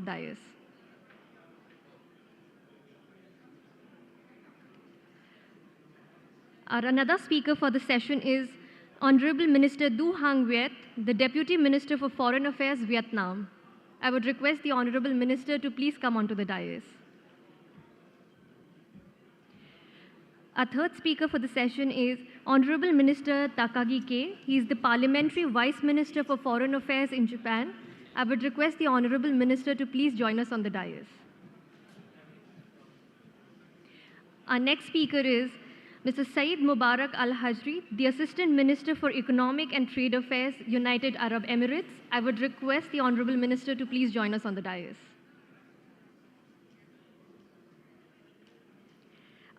dais. Our another speaker for the session is Honorable Minister Du Hung Viet, the Deputy Minister for Foreign Affairs, Vietnam. I would request the Honorable Minister to please come onto the dais. Our third speaker for the session is Honorable Minister Takagi Ke. He is the Parliamentary Vice Minister for Foreign Affairs in Japan. I would request the Honorable Minister to please join us on the dais. Our next speaker is Mr. Saeed Mubarak Al-Hajeri, the Assistant Minister for Economic and Trade Affairs, United Arab Emirates. I would request the Honorable Minister to please join us on the dais.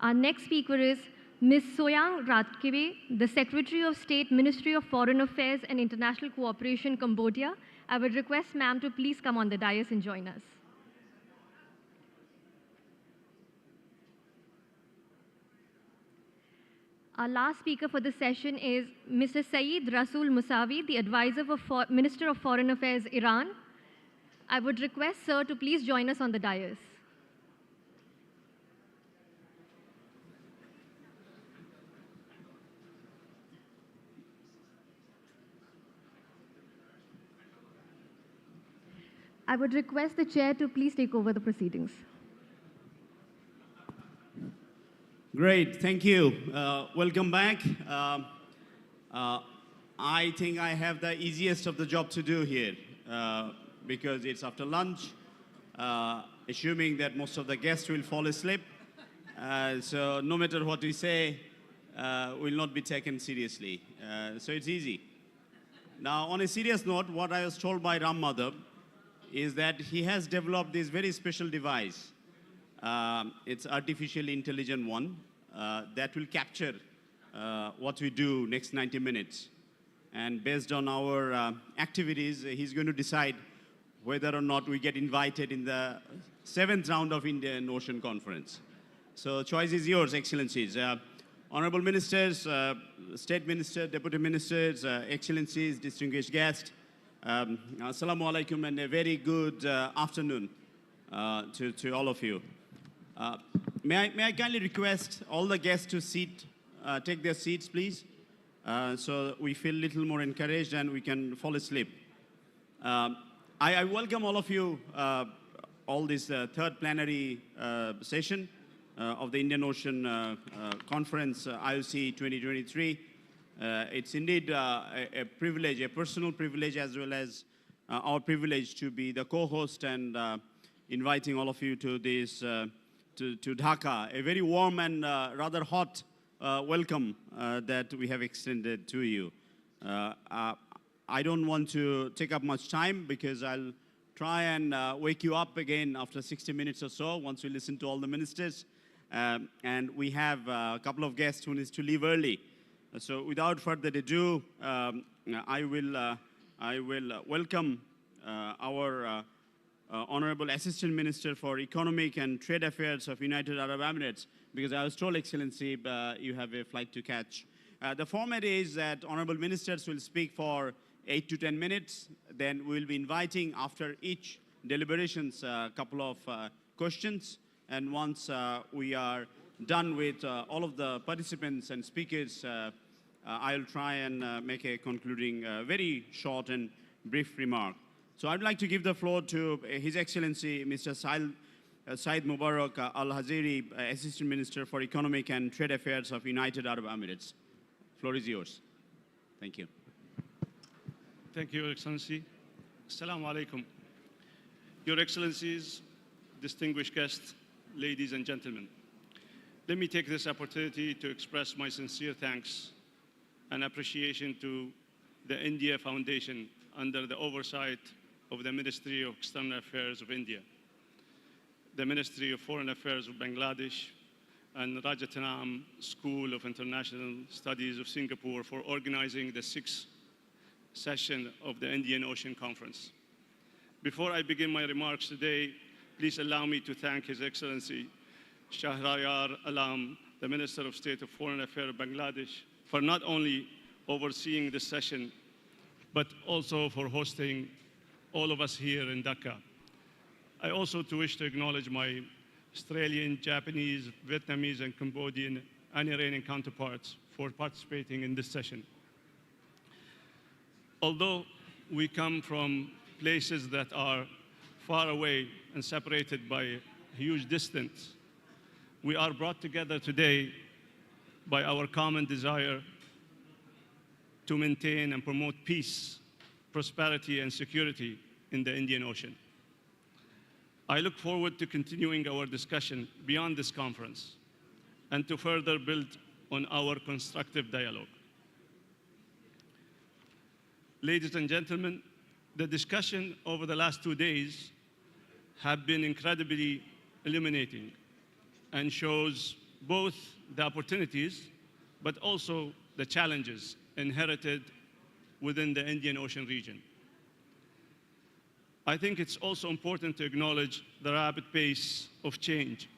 Our next speaker is Ms. Soeung Rathchavy, the Secretary of State, Ministry of Foreign Affairs and International Cooperation, Cambodia. I would request ma'am to please come on the dais and join us. Our last speaker for the session is Mr. Seyed Rasoul Mousavi, the Advisor for Minister of Foreign Affairs, Iran. I would request sir to please join us on the dais. I would request the chair to please take over the proceedings. Great, thank you. Welcome back. I think I have the easiest of the job to do here because it's after lunch, assuming that most of the guests will fall asleep. So no matter what we say, will not be taken seriously. So it's easy. Now, on a serious note, what I was told by Ram Madhav is that he has developed this very special device. It's artificially intelligent one that will capture what we do next 90 minutes. And based on our activities, he's going to decide whether or not we get invited in the 7th round of Indian Ocean Conference. So choice is yours, Excellencies. Honorable Ministers, State Minister, Deputy Ministers, Excellencies, distinguished guests, Assalamu alaikum and a very good afternoon to all of you. May I kindly request all the guests to take their seats, please, so we feel a little more encouraged and we can fall asleep. I welcome all of you, all this third plenary session of the Indian Ocean Conference, IOC 2023. It's indeed a privilege, a personal privilege, as well as our privilege to be the co-host and inviting all of you to this, to Dhaka. A very warm and rather hot welcome that we have extended to you. I don't want to take up much time because I'll try and wake you up again after 60 minutes or so once we listen to all the ministers. And we have a couple of guests who need to leave early. So without further ado, I will welcome our Honorable Assistant Minister for Economic and Trade Affairs of United Arab Emirates, because I was told, Excellency, you have a flight to catch. The format is that Honorable Ministers will speak for 8 to 10 minutes. Then we will be inviting, after each deliberations, a couple of questions. And once we are done with all of the participants and speakers, I'll try and make a concluding, very short and brief remark. So I'd like to give the floor to His Excellency, Mr. Saeed Mubarak Al-Hajeri, Assistant Minister for Economic and Trade Affairs of United Arab Emirates. Floor is yours. Thank you. Thank you, Your Excellency. Assalamu alaikum. Your Excellencies, distinguished guests, ladies and gentlemen. Let me take this opportunity to express my sincere thanks and appreciation to the India Foundation under the oversight of the Ministry of External Affairs of India, the Ministry of Foreign Affairs of Bangladesh, and Rajatanam School of International Studies of Singapore for organizing the 6th session of the Indian Ocean Conference. Before I begin my remarks today, please allow me to thank His Excellency Shahriar Alam, the Minister of State of Foreign Affairs of Bangladesh, for not only overseeing this session, but also for hosting all of us here in Dhaka. I also wish to acknowledge my Australian, Japanese, Vietnamese, and Cambodian and Iranian counterparts for participating in this session. Although we come from places that are far away and separated by a huge distance, we are brought together today by our common desire to maintain and promote peace, prosperity, and security in the Indian Ocean. I look forward to continuing our discussion beyond this conference and to further build on our constructive dialogue. Ladies and gentlemen, the discussion over the last 2 days have been incredibly illuminating and shows both the opportunities but also the challenges inherited within the Indian Ocean region. I think it's also important to acknowledge the rapid pace of change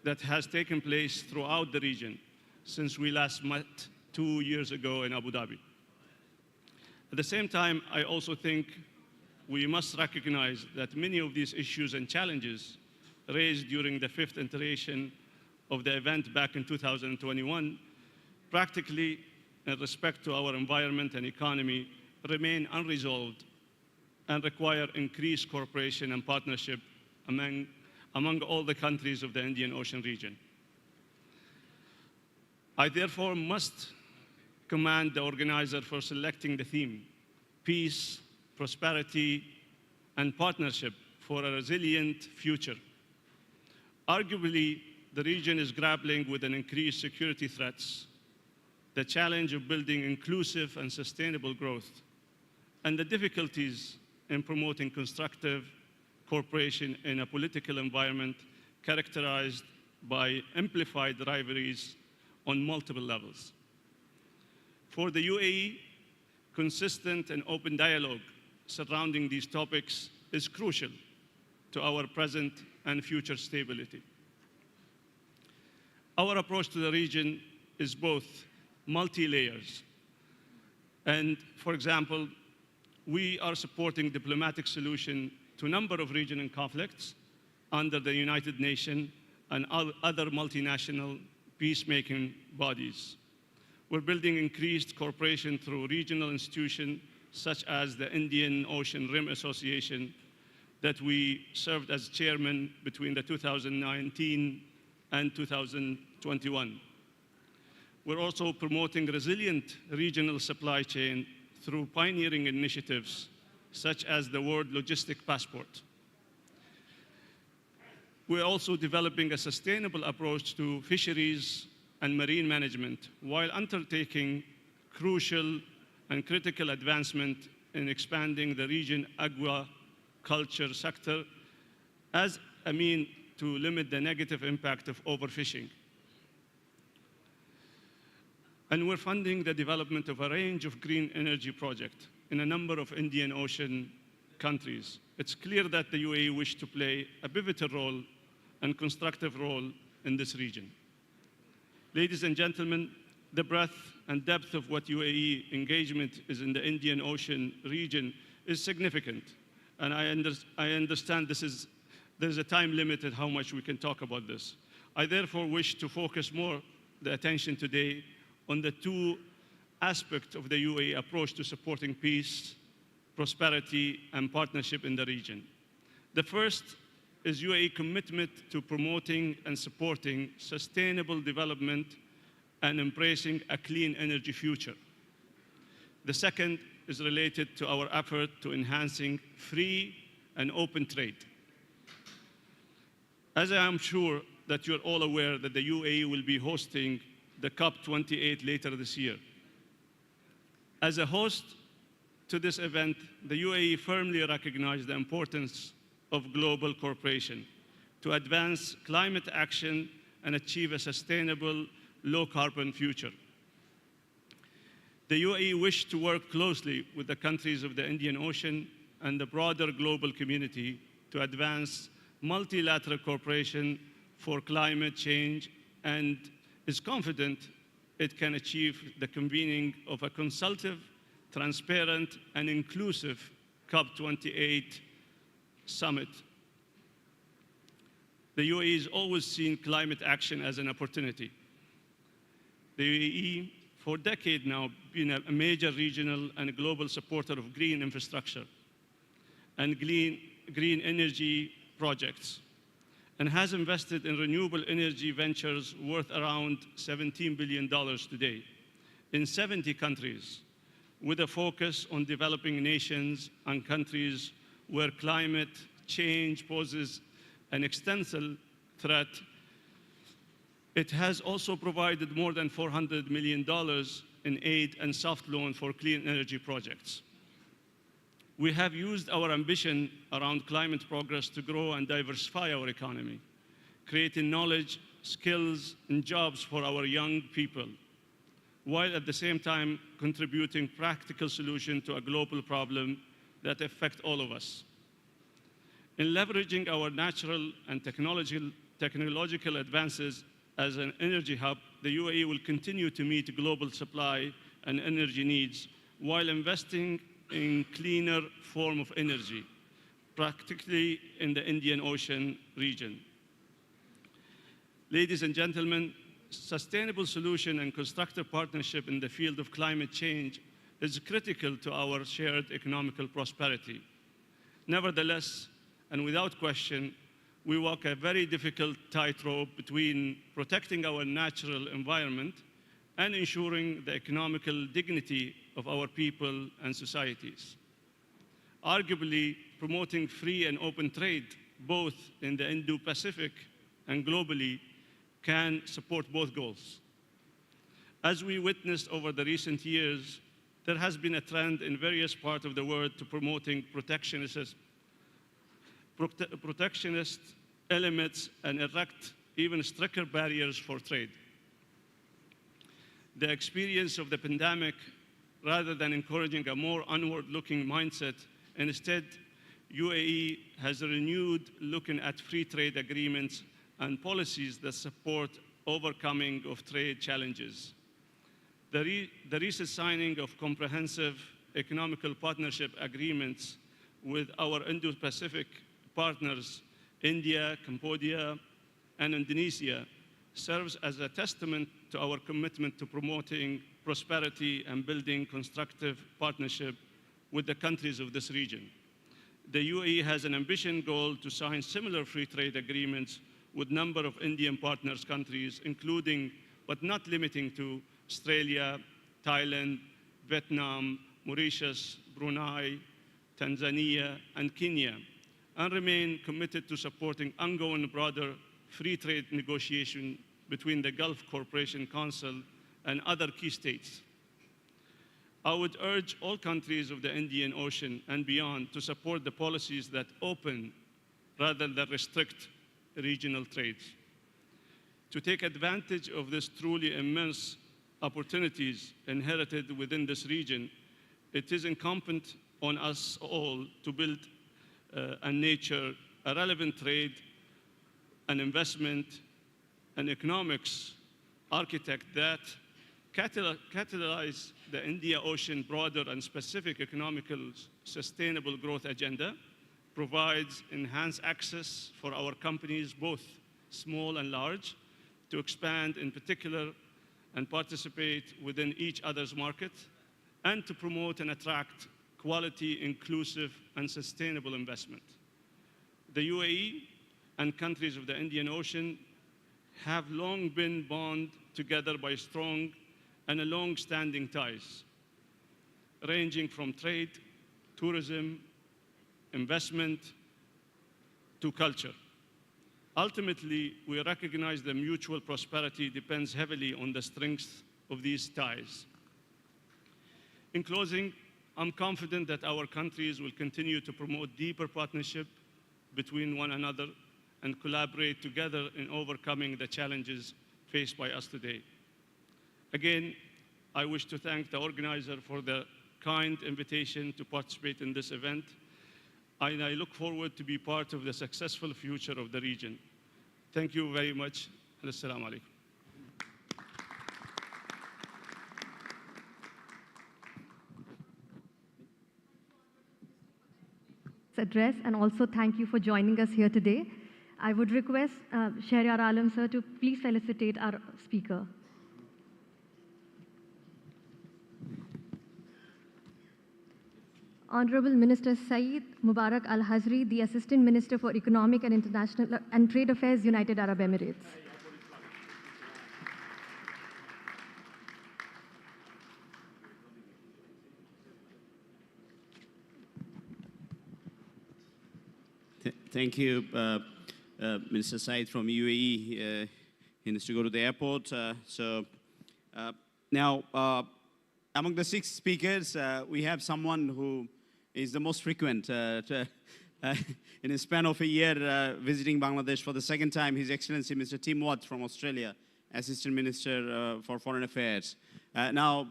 that has taken place throughout the region since we last met 2 years ago in Abu Dhabi. At the same time, I also think we must recognize that many of these issues and challenges raised during the 5th iteration of the event back in 2021, practically in respect to our environment and economy, remain unresolved and require increased cooperation and partnership among all the countries of the Indian Ocean region. I therefore must commend the organizer for selecting the theme, peace, prosperity, and partnership for a resilient future. Arguably, the region is grappling with an increased security threats, the challenge of building inclusive and sustainable growth, and the difficulties in promoting constructive cooperation in a political environment characterized by amplified rivalries on multiple levels. For the UAE, consistent and open dialogue surrounding these topics is crucial to our present and future stability. Our approach to the region is both multi-layers. And for example, we are supporting diplomatic solution to a number of regional conflicts under the United Nations and other multinational peacemaking bodies. We're building increased cooperation through regional institutions such as the Indian Ocean Rim Association that we served as chairman between the 2019 and 2021. We're also promoting resilient regional supply chain through pioneering initiatives such as the World Logistic Passport. We're also developing a sustainable approach to fisheries and marine management while undertaking crucial and critical advancement in expanding the region aquaculture sector as a mean to limit the negative impact of overfishing. And we're funding the development of a range of green energy projects in a number of Indian Ocean countries. It's clear that the UAE wishes to play a pivotal role and constructive role in this region. Ladies and gentlemen, the breadth and depth of what UAE engagement is in the Indian Ocean region is significant. And I understand there's a time limit at how much we can talk about this. I therefore wish to focus more the attention today on the two aspects of the UAE approach to supporting peace, prosperity, and partnership in the region. The first is UAE commitment to promoting and supporting sustainable development and embracing a clean energy future. The second is related to our effort to enhancing free and open trade. As I am sure that you're all aware that the UAE will be hosting the COP28 later this year. As a host to this event, the UAE firmly recognizes the importance of global cooperation to advance climate action and achieve a sustainable, low-carbon future. The UAE wishes to work closely with the countries of the Indian Ocean and the broader global community to advance multilateral cooperation for climate change and is confident it can achieve the convening of a consultative, transparent, and inclusive COP28 summit The UAE has always seen climate action as an opportunity. The UAE, for decades now, been a major regional and global supporter of green infrastructure and green energy projects, and has invested in renewable energy ventures worth around $17 billion today in 70 countries, with a focus on developing nations and countries where climate change poses an existential threat. It has also provided more than $400 million in aid and soft loan for clean energy projects. We have used our ambition around climate progress to grow and diversify our economy, creating knowledge, skills, and jobs for our young people, while at the same time contributing practical solutions to a global problem that affect all of us. In leveraging our natural and technological advances as an energy hub, the UAE will continue to meet global supply and energy needs while investing in cleaner form of energy, practically in the Indian Ocean region. Ladies and gentlemen, sustainable solution and constructive partnership in the field of climate change is critical to our shared economical prosperity. Nevertheless, and without question, we walk a very difficult tightrope between protecting our natural environment and ensuring the economical dignity of our people and societies. Arguably, promoting free and open trade, both in the Indo-Pacific and globally, can support both goals. As we witnessed over the recent years, there has been a trend in various parts of the world to promoting protectionist elements and erect even stricter barriers for trade. The experience of the pandemic, rather than encouraging a more onward-looking mindset, instead, UAE has a renewed looking at free trade agreements and policies that support overcoming of trade challenges. The recent signing of comprehensive economical partnership agreements with our Indo-Pacific partners, India, Cambodia, and Indonesia, serves as a testament to our commitment to promoting prosperity and building constructive partnership with the countries of this region. The UAE has an ambitious goal to sign similar free trade agreements with a number of Indian partners countries, including, but not limiting to, Australia, Thailand, Vietnam, Mauritius, Brunei, Tanzania, and Kenya, and remain committed to supporting ongoing broader free trade negotiation between the Gulf Cooperation Council and other key states. I would urge all countries of the Indian Ocean and beyond to support the policies that open rather than restrict regional trades. To take advantage of this truly immense opportunities inherited within this region, it is incumbent on us all to build and nurture a relevant trade and investment and economics architect that catalyze the India Ocean broader and specific economical sustainable growth agenda, provides enhanced access for our companies, both small and large, to expand in particular and participate within each other's market, and to promote and attract quality, inclusive, and sustainable investment. The UAE and countries of the Indian Ocean have long been bound together by strong and long-standing ties, ranging from trade, tourism, investment, to culture. Ultimately, we recognize that mutual prosperity depends heavily on the strength of these ties. In closing, I'm confident that our countries will continue to promote deeper partnership between one another and collaborate together in overcoming the challenges faced by us today. Again, I wish to thank the organizer for the kind invitation to participate in this event, and I look forward to be part of the successful future of the region. Thank you very much, and assalamu alaikum. Address, and also thank you for joining us here today. I would request Shahriar Alam, sir, to please felicitate our speaker. Honorable Minister Saeed Mubarak Al-Hajeri, the Assistant Minister for Economic and International and Trade Affairs, United Arab Emirates. Thank you, Minister Saeed from UAE. He needs to go to the airport. Now, among the 6 speakers, we have someone who is the most frequent in a span of a year visiting Bangladesh for the 2nd time, His Excellency Mr. Tim Watt from Australia, Assistant Minister for Foreign Affairs. Now,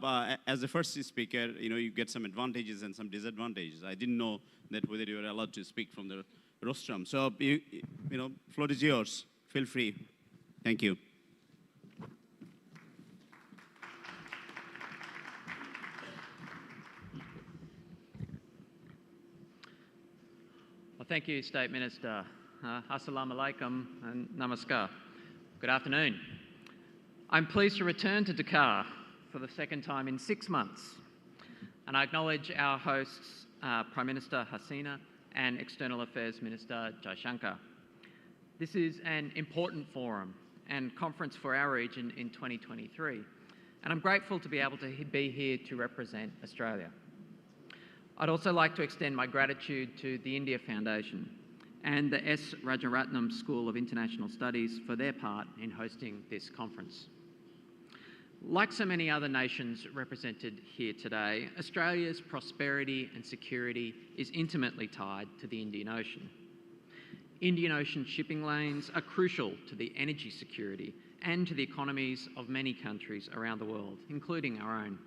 as the first speaker, you get some advantages and some disadvantages. I didn't know that whether you were allowed to speak from the rostrum. So, floor is yours. Feel free. Thank you. Well, thank you, State Minister. Assalamu alaikum and namaskar. Good afternoon. I'm pleased to return to Dakar for the 2nd time in 6 months, and I acknowledge our hosts, Prime Minister Hasina and External Affairs Minister Jaishankar. This is an important forum and conference for our region in 2023, and I'm grateful to be able to be here to represent Australia. I'd also like to extend my gratitude to the India Foundation and the S. Rajaratnam School of International Studies for their part in hosting this conference. Like so many other nations represented here today, Australia's prosperity and security is intimately tied to the Indian Ocean. Indian Ocean shipping lanes are crucial to the energy security and to the economies of many countries around the world, including our own.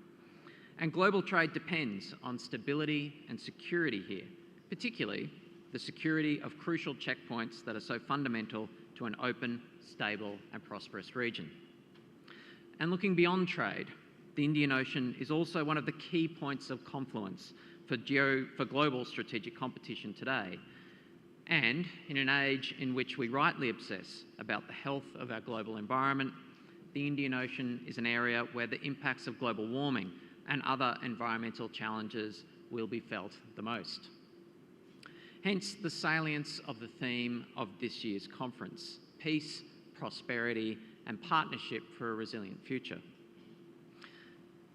And global trade depends on stability and security here, particularly the security of crucial checkpoints that are so fundamental to an open, stable and prosperous region. And looking beyond trade, the Indian Ocean is also one of the key points of confluence for global strategic competition today. And in an age in which we rightly obsess about the health of our global environment, the Indian Ocean is an area where the impacts of global warming and other environmental challenges will be felt the most. Hence the salience of the theme of this year's conference: peace, prosperity and partnership for a resilient future.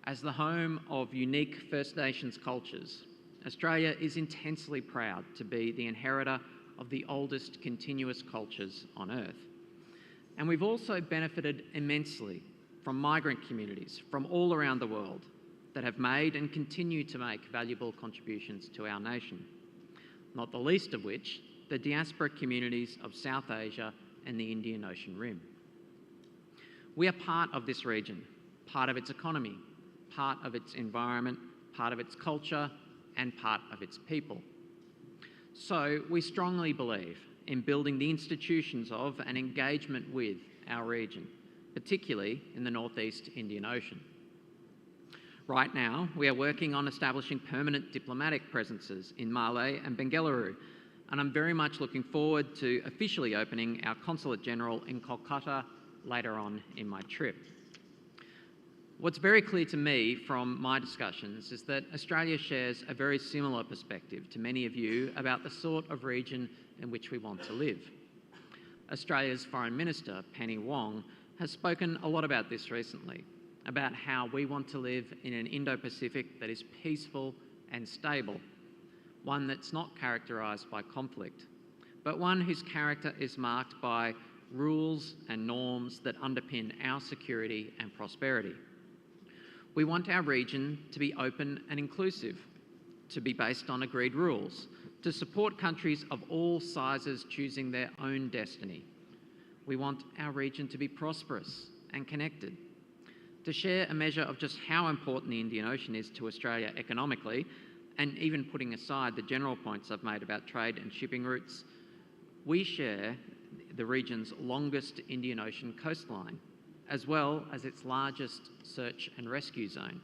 As the home of unique First Nations cultures, Australia is intensely proud to be the inheritor of the oldest continuous cultures on Earth. And we've also benefited immensely from migrant communities from all around the world that have made and continue to make valuable contributions to our nation, not the least of which the diaspora communities of South Asia and the Indian Ocean Rim. We are part of this region, part of its economy, part of its environment, part of its culture, and part of its people. So we strongly believe in building the institutions of and engagement with our region, particularly in the Northeast Indian Ocean. Right now, we are working on establishing permanent diplomatic presences in Malé and Bengaluru, and I'm very much looking forward to officially opening our Consulate General in Kolkata later on in my trip. What's very clear to me from my discussions is that Australia shares a very similar perspective to many of you about the sort of region in which we want to live. Australia's Foreign Minister, Penny Wong, has spoken a lot about this recently, about how we want to live in an Indo-Pacific that is peaceful and stable, one that's not characterised by conflict, but one whose character is marked by rules and norms that underpin our security and prosperity. We want our region to be open and inclusive, to be based on agreed rules, to support countries of all sizes choosing their own destiny. We want our region to be prosperous and connected, to share a measure of just how important the Indian Ocean is to Australia economically, and even putting aside the general points I've made about trade and shipping routes, we share the region's longest Indian Ocean coastline, as well as its largest search and rescue zone.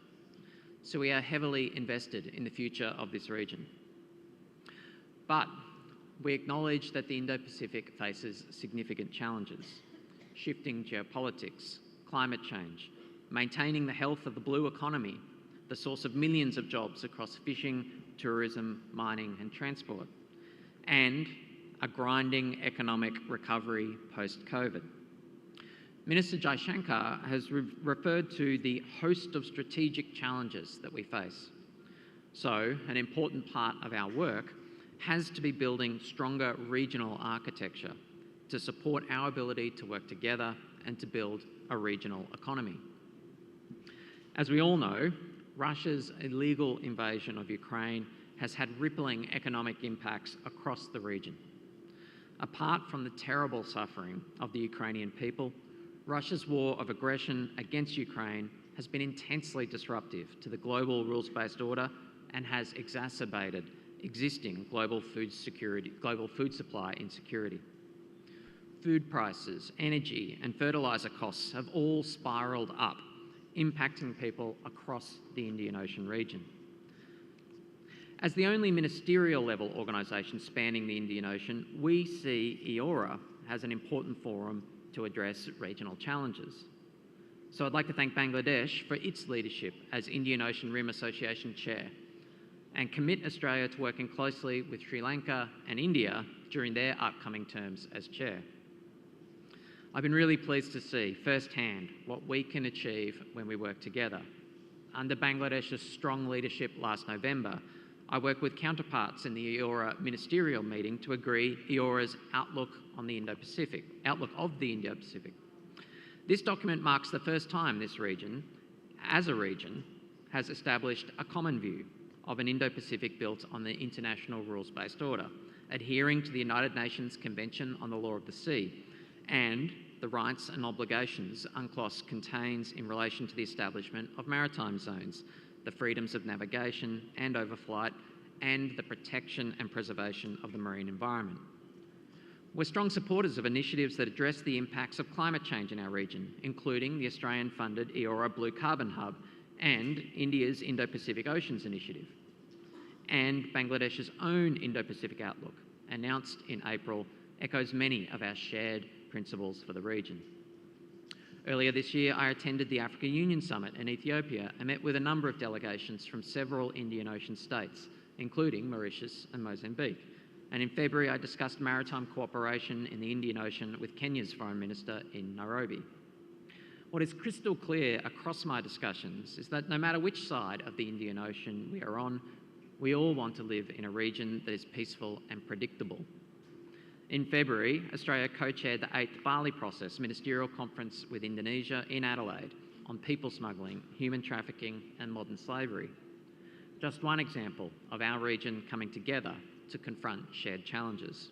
So we are heavily invested in the future of this region. But we acknowledge that the Indo-Pacific faces significant challenges: shifting geopolitics, climate change, maintaining the health of the blue economy, the source of millions of jobs across fishing, tourism, mining and transport, and a grinding economic recovery post-COVID. Minister Jaishankar has referred to the host of strategic challenges that we face. So, an important part of our work has to be building stronger regional architecture to support our ability to work together and to build a regional economy. As we all know, Russia's illegal invasion of Ukraine has had rippling economic impacts across the region. Apart from the terrible suffering of the Ukrainian people, Russia's war of aggression against Ukraine has been intensely disruptive to the global rules-based order and has exacerbated existing global food supply insecurity. Food prices, energy and fertiliser costs have all spiralled up, impacting people across the Indian Ocean region. As the only ministerial level organisation spanning the Indian Ocean, we see EORA as an important forum to address regional challenges. So I'd like to thank Bangladesh for its leadership as Indian Ocean Rim Association Chair and commit Australia to working closely with Sri Lanka and India during their upcoming terms as Chair. I've been really pleased to see firsthand what we can achieve when we work together. Under Bangladesh's strong leadership last November, I worked with counterparts in the EORA ministerial meeting to agree EORA's outlook of the Indo-Pacific. This document marks the first time this region, as a region, has established a common view of an Indo-Pacific built on the international rules-based order, adhering to the United Nations Convention on the Law of the Sea and the rights and obligations UNCLOS contains in relation to the establishment of maritime zones, the freedoms of navigation and overflight, and the protection and preservation of the marine environment. We're strong supporters of initiatives that address the impacts of climate change in our region, including the Australian-funded EORA Blue Carbon Hub and India's Indo-Pacific Oceans Initiative, and Bangladesh's own Indo-Pacific Outlook, announced in April, echoes many of our shared principles for the region. Earlier this year, I attended the African Union Summit in Ethiopia and met with a number of delegations from several Indian Ocean states, including Mauritius and Mozambique. And in February, I discussed maritime cooperation in the Indian Ocean with Kenya's Foreign Minister in Nairobi. What is crystal clear across my discussions is that no matter which side of the Indian Ocean we are on, we all want to live in a region that is peaceful and predictable. In February, Australia co-chaired the 8th Bali Process Ministerial Conference with Indonesia in Adelaide on people smuggling, human trafficking and modern slavery. Just one example of our region coming together to confront shared challenges.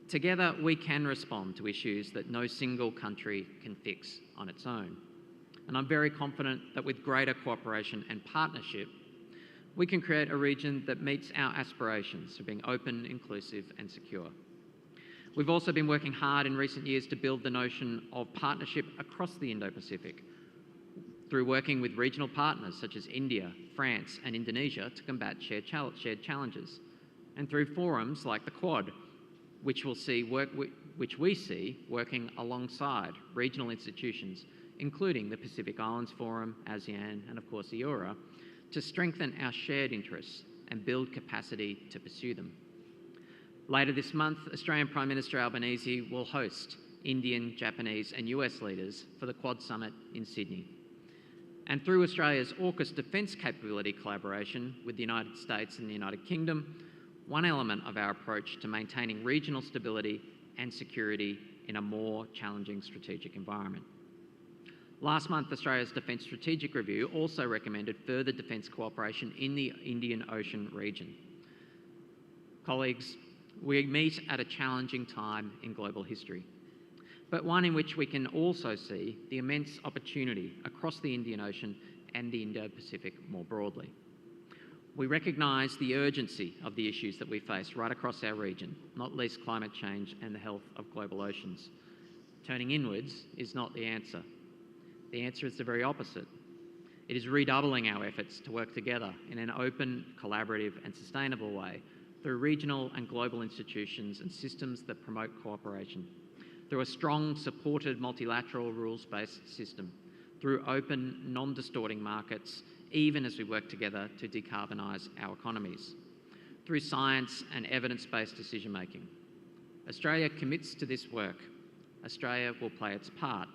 Together, we can respond to issues that no single country can fix on its own. And I'm very confident that with greater cooperation and partnership, we can create a region that meets our aspirations of being open, inclusive and secure. We've also been working hard in recent years to build the notion of partnership across the Indo-Pacific through working with regional partners such as India, France and Indonesia to combat shared challenges, and through forums like the Quad, which we see working alongside regional institutions, including the Pacific Islands Forum, ASEAN and of course EORA, to strengthen our shared interests and build capacity to pursue them. Later this month, Australian Prime Minister Albanese will host Indian, Japanese and US leaders for the Quad Summit in Sydney. And through Australia's AUKUS defence capability collaboration with the United States and the United Kingdom, one element of our approach to maintaining regional stability and security in a more challenging strategic environment. Last month, Australia's Defence Strategic Review also recommended further defence cooperation in the Indian Ocean region. Colleagues, we meet at a challenging time in global history, but one in which we can also see the immense opportunity across the Indian Ocean and the Indo-Pacific more broadly. We recognise the urgency of the issues that we face right across our region, not least climate change and the health of global oceans. Turning inwards is not the answer. The answer is the very opposite. It is redoubling our efforts to work together in an open, collaborative and sustainable way through regional and global institutions and systems that promote cooperation, through a strong, supported, multilateral, rules-based system, through open, non-distorting markets, even as we work together to decarbonise our economies, through science and evidence-based decision-making. Australia commits to this work. Australia will play its part.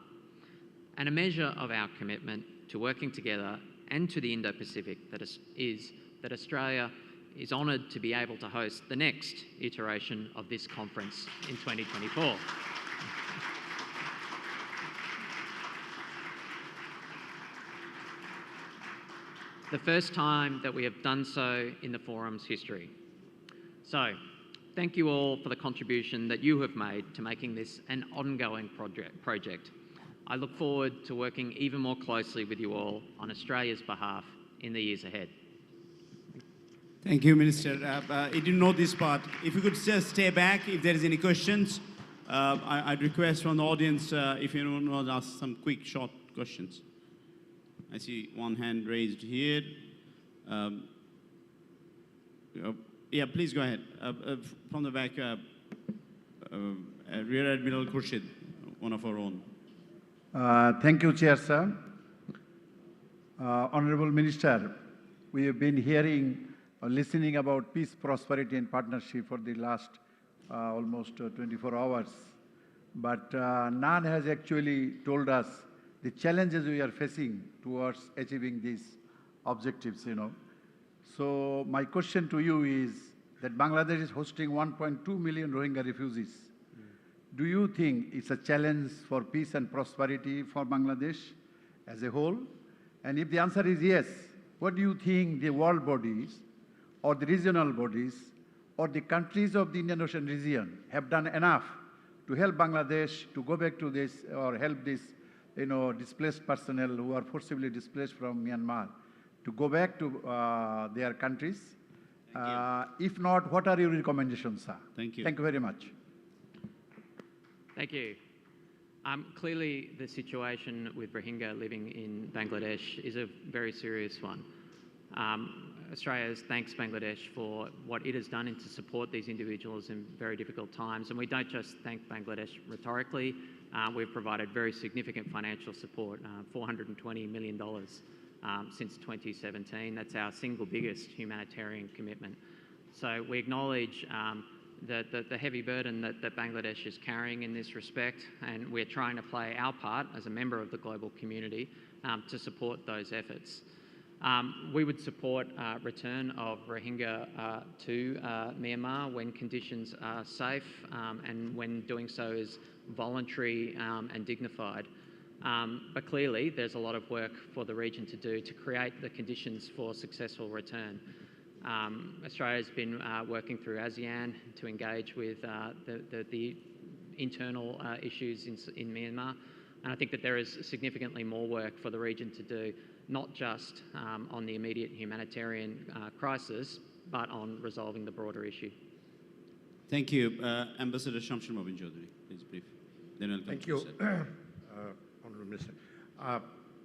And a measure of our commitment to working together and to the Indo-Pacific is that Australia is honoured to be able to host the next iteration of this conference in 2024. The first time that we have done so in the forum's history. So, thank you all for the contribution that you have made to making this an ongoing project. I look forward to working even more closely with you all on Australia's behalf in the years ahead. Thank you, Minister. I didn't know this part. If you could just stay back if there is any questions. I'd request from the audience if anyone wants to ask some quick, short questions. I see one hand raised here. Yeah, please go ahead. From the back, Rear Admiral Khurshid, one of our own. Thank you, Chair, sir. Honorable Minister, we have been hearing or listening about peace, prosperity and partnership for the last almost 24 hours. But none has actually told us the challenges we are facing towards achieving these objectives, So my question to you is that Bangladesh is hosting 1.2 million Rohingya refugees. Do you think it's a challenge for peace and prosperity for Bangladesh as a whole? And if the answer is yes, what do you think the world bodies or the regional bodies or the countries of the Indian Ocean region have done enough to help Bangladesh to go back to this or help this, displaced personnel who are forcibly displaced from Myanmar to go back to their countries? If not, what are your recommendations, sir? Thank you. Thank you very much. Thank you. Clearly, the situation with Rohingya living in Bangladesh is a very serious one. Australia thanks Bangladesh for what it has done to support these individuals in very difficult times. And we don't just thank Bangladesh rhetorically. We've provided very significant financial support, $420 million since 2017. That's our single biggest humanitarian commitment. So we acknowledge the heavy burden that Bangladesh is carrying in this respect, and we're trying to play our part as a member of the global community to support those efforts. We would support return of Rohingya to Myanmar when conditions are safe and when doing so is voluntary and dignified. But clearly, there's a lot of work for the region to do to create the conditions for successful return. Australia's been working through ASEAN to engage with the internal issues in Myanmar, and I think that there is significantly more work for the region to do, not just on the immediate humanitarian crisis, but on resolving the broader issue. Thank you. Ambassador Shamshir Mobin Chaudhary, please brief. Then I'll come Thank to you, sir. Honourable Minister.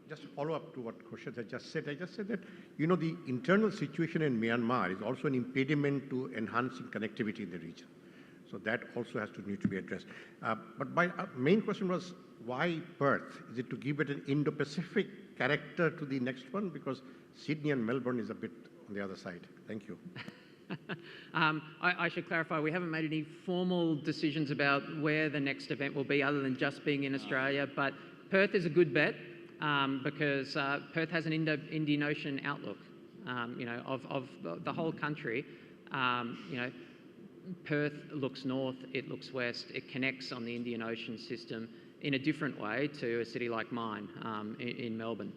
Just to follow up to what Khurshid has just said, I just said that, the internal situation in Myanmar is also an impediment to enhancing connectivity in the region. So that also has to need to be addressed. But my main question was, why Perth? Is it to give it an Indo-Pacific character to the next one? Because Sydney and Melbourne is a bit on the other side. Thank you. I should clarify, we haven't made any formal decisions about where the next event will be other than just being in Australia, but Perth is a good bet because Perth has an Indian Ocean outlook, of the whole country. Perth looks north, it looks west, it connects on the Indian Ocean system in a different way to a city like mine in Melbourne.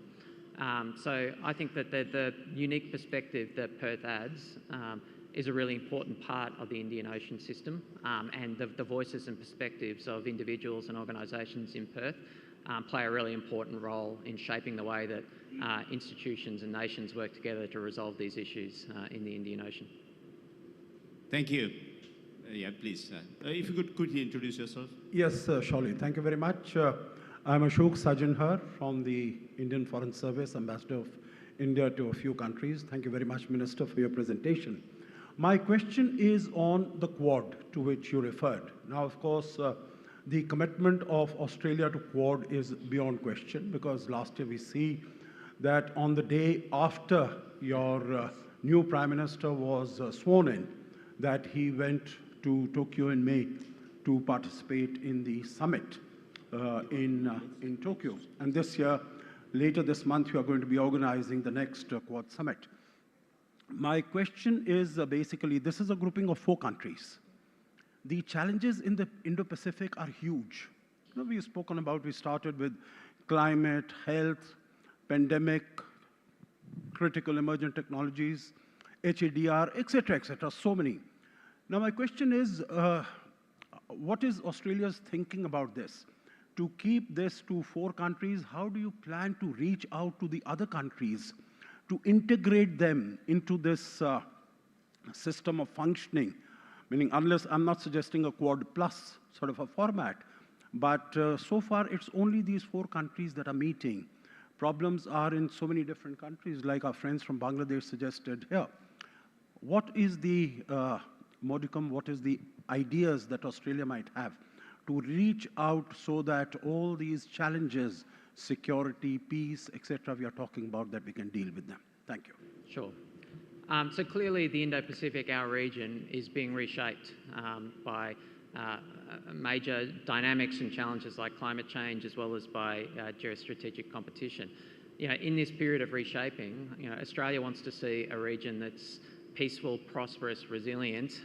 So I think that the unique perspective that Perth adds is a really important part of the Indian Ocean system, and the voices and perspectives of individuals and organisations in Perth play a really important role in shaping the way that institutions and nations work together to resolve these issues in the Indian Ocean. Thank you. Yeah, please. If you could quickly introduce yourself. Yes, surely. Thank you very much. I'm Ashok Sajanhar from the Indian Foreign Service, Ambassador of India to a few countries. Thank you very much, Minister, for your presentation. My question is on the Quad to which you referred. Now, of course, the commitment of Australia to Quad is beyond question, because last year we see that on the day after your new Prime Minister was sworn in, that he went to Tokyo in May to participate in the summit in Tokyo. And this year, later this month, you are going to be organizing the next Quad summit. My question is basically, this is a grouping of 4 countries. The challenges in the Indo-Pacific are huge. You know, we've spoken about, we started with climate, health, pandemic, critical emergent technologies, HADR, etc., so many. Now, my question is, what is Australia's thinking about this? To keep this to 4 countries, how do you plan to reach out to the other countries to integrate them into this system of functioning? Meaning, unless I'm not suggesting a Quad plus sort of a format, but so far it's only these 4 countries that are meeting. Problems are in so many different countries, like our friends from Bangladesh suggested here. What is the modicum, what is the ideas that Australia might have to reach out so that all these challenges, security, peace, etc., we are talking about, that we can deal with them? Thank you. Sure. So clearly the Indo-Pacific, our region, is being reshaped by major dynamics and challenges like climate change, as well as by geostrategic competition. You know, in this period of reshaping, you know, Australia wants to see a region that's peaceful, prosperous, resilient,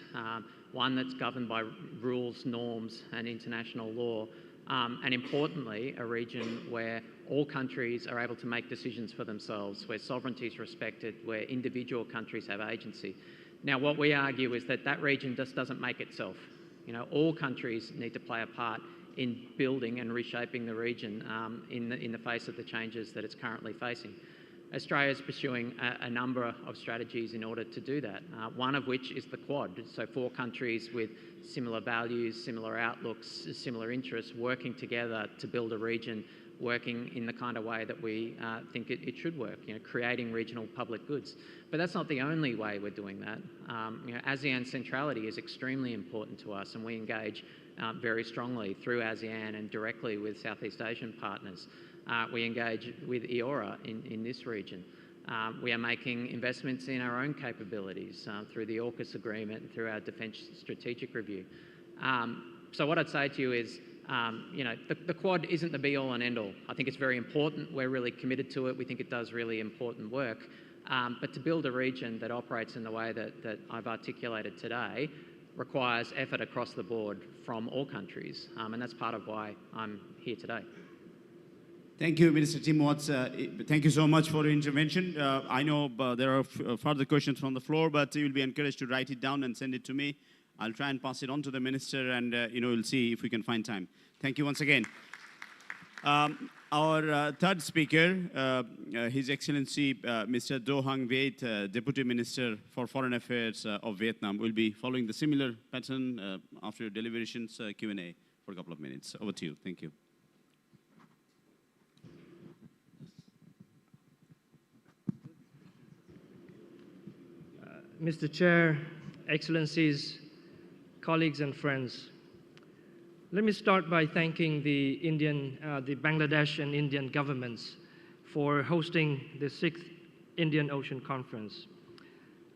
one that's governed by rules, norms, and international law, and importantly, a region where all countries are able to make decisions for themselves, where sovereignty is respected, where individual countries have agency. Now, what we argue is that that region just doesn't make itself. You know, all countries need to play a part in building and reshaping the region in the face of the changes that it's currently facing. Australia is pursuing a number of strategies in order to do that, one of which is the Quad. So 4 countries with similar values, similar outlooks, similar interests, working together to build a region, working in the kind of way that we think it should work, you know, creating regional public goods. But that's not the only way we're doing that. You know, ASEAN centrality is extremely important to us, and we engage very strongly through ASEAN and directly with Southeast Asian partners. We engage with EORA in this region. We are making investments in our own capabilities through the AUKUS agreement and through our Defence Strategic Review. So what I'd say to you is, you know, the Quad isn't the be-all and end-all. I think it's very important. We're really committed to it. We think it does really important work. But to build a region that operates in the way that I've articulated today requires effort across the board from all countries. And that's part of why I'm here today. Thank you, Minister Tim Watts. Thank you so much for your intervention. I know there are further questions from the floor, but you will be encouraged to write it down and send it to me. I'll try and pass it on to the minister, and you know, we'll see if we can find time. Thank you once again. Our third speaker, His Excellency Mr. Do Hung Viet, Deputy Minister for Foreign Affairs of Vietnam, will be following the similar pattern after your deliberations, Q&A for a couple of minutes. Over to you. Thank you. Mr. Chair, Excellencies, colleagues and friends, let me start by thanking the Bangladesh and Indian governments for hosting the 6th Indian Ocean Conference.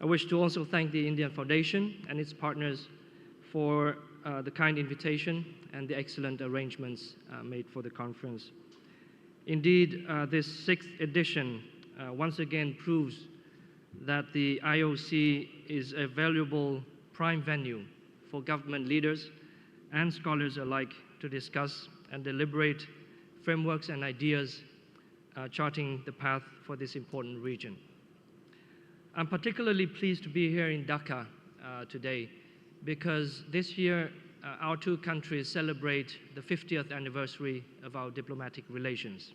I wish to also thank the Indian Foundation and its partners for the kind invitation and the excellent arrangements made for the conference. Indeed, this 6th edition once again proves that the IOC is a valuable prime venue for government leaders and scholars alike to discuss and deliberate frameworks and ideas charting the path for this important region. I'm particularly pleased to be here in Dhaka today because this year our 2 countries celebrate the 50th anniversary of our diplomatic relations.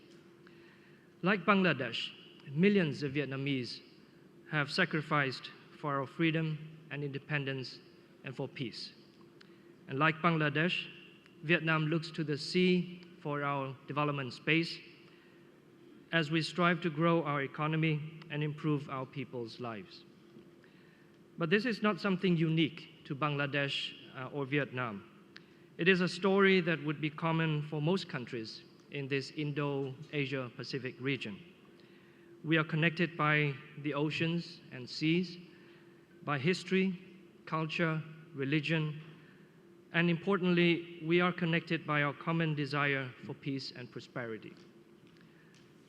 Like Bangladesh, millions of Vietnamese have sacrificed for our freedom and independence and for peace. And like Bangladesh, Vietnam looks to the sea for our development space as we strive to grow our economy and improve our people's lives. But this is not something unique to Bangladesh or Vietnam. It is a story that would be common for most countries in this Indo-Asia Pacific region. We are connected by the oceans and seas, by history, culture, religion, and importantly, we are connected by our common desire for peace and prosperity.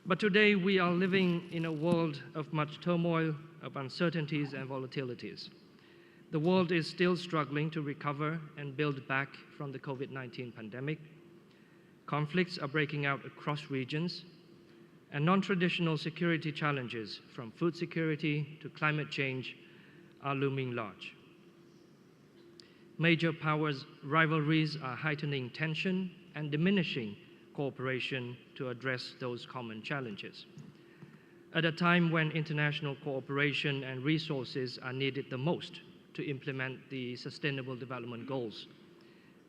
But today we are living in a world of much turmoil, of uncertainties and volatilities. The world is still struggling to recover and build back from the COVID-19 pandemic. Conflicts are breaking out across regions, and non-traditional security challenges, from food security to climate change, are looming large. Major powers' rivalries are heightening tension and diminishing cooperation to address those common challenges. At a time when international cooperation and resources are needed the most to implement the Sustainable Development Goals,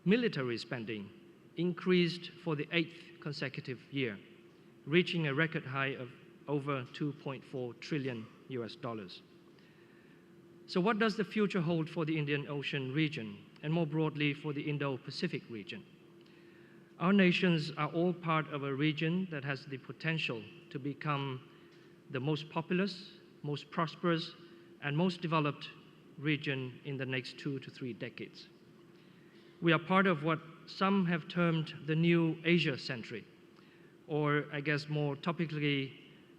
military spending increased for the 8th consecutive year, reaching a record high of over $2.4 trillion. So what does the future hold for the Indian Ocean region, and more broadly for the Indo-Pacific region? Our nations are all part of a region that has the potential to become the most populous, most prosperous, and most developed region in the next 2 to 3 decades. We are part of what some have termed the new Asia century, or I guess more topically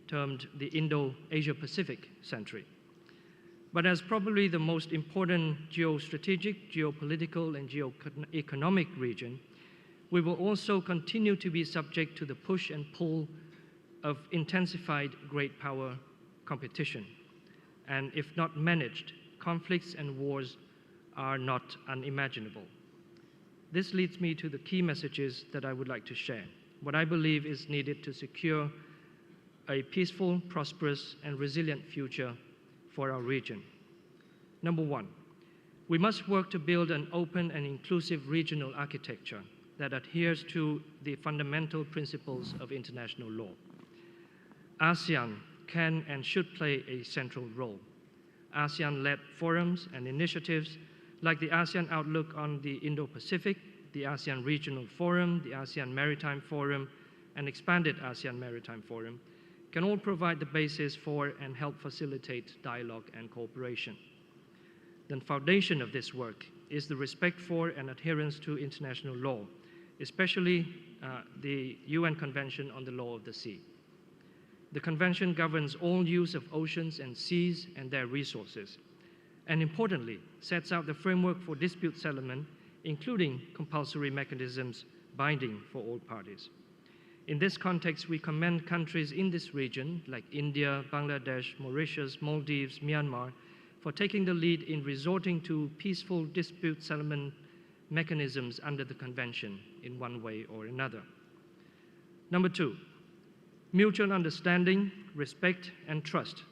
termed the Indo-Asia Pacific century. But as probably the most important geostrategic, geopolitical, and geoeconomic region, we will also continue to be subject to the push and pull of intensified great power competition. And if not managed, conflicts and wars are not unimaginable. This leads me to the key messages that I would like to share, what I believe is needed to secure a peaceful, prosperous, and resilient future for our region. Number one, we must work to build an open and inclusive regional architecture that adheres to the fundamental principles of international law. ASEAN can and should play a central role. ASEAN-led forums and initiatives like the ASEAN Outlook on the Indo-Pacific, the ASEAN Regional Forum, the ASEAN Maritime Forum, and expanded ASEAN Maritime Forum can all provide the basis for and help facilitate dialogue and cooperation. The foundation of this work is the respect for and adherence to international law, especially the UN Convention on the Law of the Sea. The convention governs all use of oceans and seas and their resources, and importantly, sets out the framework for dispute settlement, including compulsory mechanisms binding for all parties. In this context, we commend countries in this region, like India, Bangladesh, Mauritius, Maldives, Myanmar, for taking the lead in resorting to peaceful dispute settlement mechanisms under the convention in one way or another. Number two, mutual understanding, respect, and trust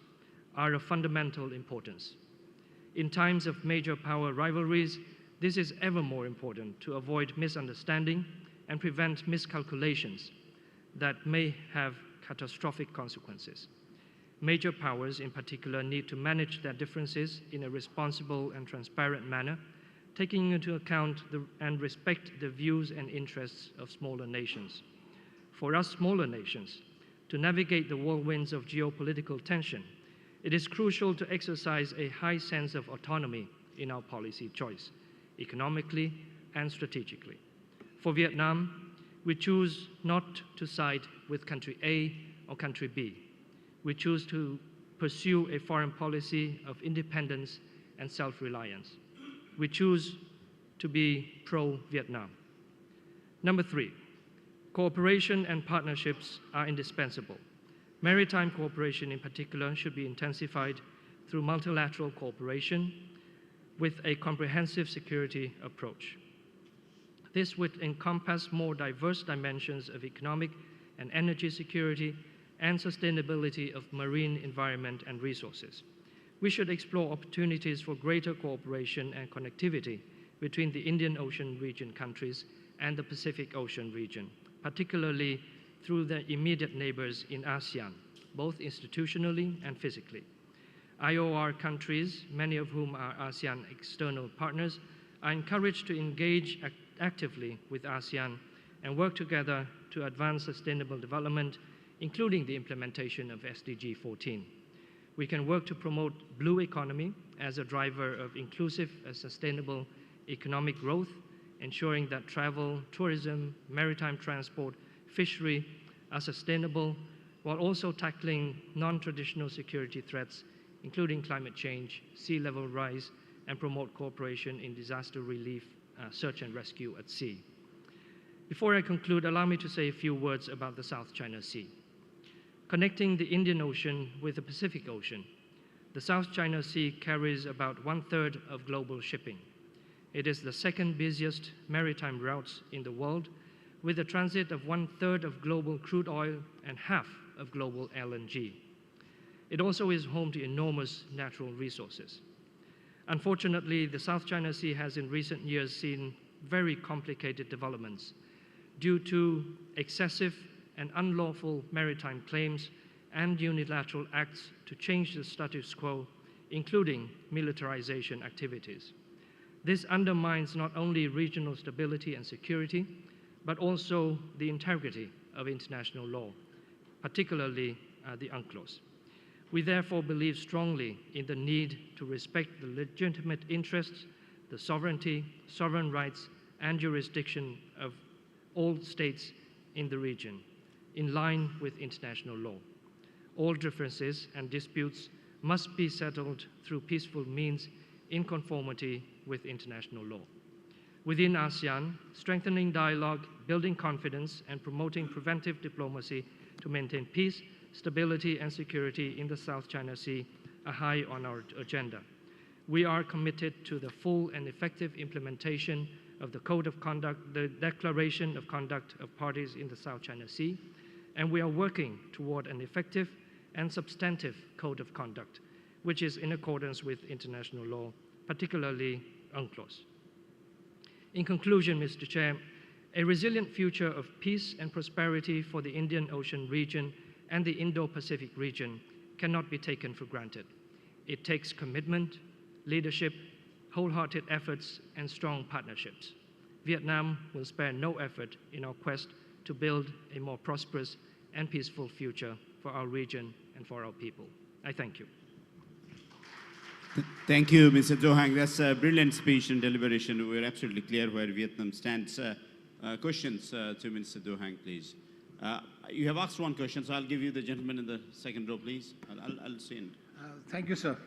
are of fundamental importance. In times of major power rivalries, this is ever more important to avoid misunderstanding and prevent miscalculations that may have catastrophic consequences. Major powers, in particular, need to manage their differences in a responsible and transparent manner, taking into account and respect the views and interests of smaller nations. For us smaller nations, to navigate the whirlwinds of geopolitical tension, it is crucial to exercise a high sense of autonomy in our policy choice, economically and strategically. For Vietnam, we choose not to side with country A or country B. We choose to pursue a foreign policy of independence and self-reliance. We choose to be pro-Vietnam. Number three, cooperation and partnerships are indispensable. Maritime cooperation in particular should be intensified through multilateral cooperation with a comprehensive security approach. This would encompass more diverse dimensions of economic and energy security and sustainability of marine environment and resources. We should explore opportunities for greater cooperation and connectivity between the Indian Ocean region countries and the Pacific Ocean region, particularly through the immediate neighbors in ASEAN, both institutionally and physically. IOR countries, many of whom are ASEAN external partners, are encouraged to engage actively with ASEAN and work together to advance sustainable development, including the implementation of SDG 14. We can work to promote blue economy as a driver of inclusive and sustainable economic growth, ensuring that travel, tourism, maritime transport, fishery are sustainable, while also tackling non-traditional security threats, including climate change, sea level rise, and promote cooperation in disaster relief, search and rescue at sea. Before I conclude, allow me to say a few words about the South China Sea. Connecting the Indian Ocean with the Pacific Ocean, the South China Sea carries about 1/3 of global shipping. It is the second busiest maritime route in the world, with a transit of 1/3 of global crude oil and half of global LNG. It also is home to enormous natural resources. Unfortunately, the South China Sea has in recent years seen very complicated developments due to excessive and unlawful maritime claims and unilateral acts to change the status quo, including militarization activities. This undermines not only regional stability and security, but also the integrity of international law, particularly the UNCLOS. We therefore believe strongly in the need to respect the legitimate interests, the sovereignty, sovereign rights, and jurisdiction of all states in the region, in line with international law. All differences and disputes must be settled through peaceful means in conformity with international law. Within ASEAN, strengthening dialogue, building confidence, and promoting preventive diplomacy to maintain peace, stability, and security in the South China Sea are high on our agenda. We are committed to the full and effective implementation of the Code of Conduct, the Declaration of Conduct of Parties in the South China Sea, and we are working toward an effective and substantive Code of Conduct, which is in accordance with international law, particularly UNCLOS. In conclusion, Mr. Chair, a resilient future of peace and prosperity for the Indian Ocean region and the Indo-Pacific region cannot be taken for granted. It takes commitment, leadership, wholehearted efforts, and strong partnerships. Vietnam will spare no effort in our quest to build a more prosperous and peaceful future for our region and for our people. I thank you. Thank you, Mr. Do Hang. That's a brilliant speech and deliberation. We're absolutely clear where Vietnam stands. Questions to Minister Do Hang, please. You have asked one question, so I'll give you the gentleman in the second row, please. I'll see in. Thank you, sir.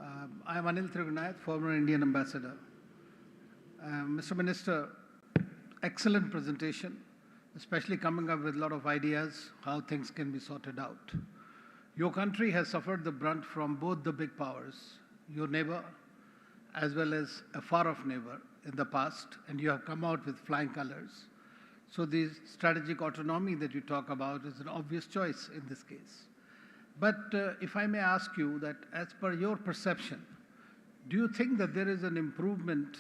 I am Anil Trigunayat, former Indian ambassador. Mr. Minister, excellent presentation, especially coming up with a lot of ideas how things can be sorted out. Your country has suffered the brunt from both the big powers, your neighbor as well as a far-off neighbor in the past, and you have come out with flying colors. So the strategic autonomy that you talk about is an obvious choice in this case. But if I may ask you that as per your perception, do you think that there is an improvement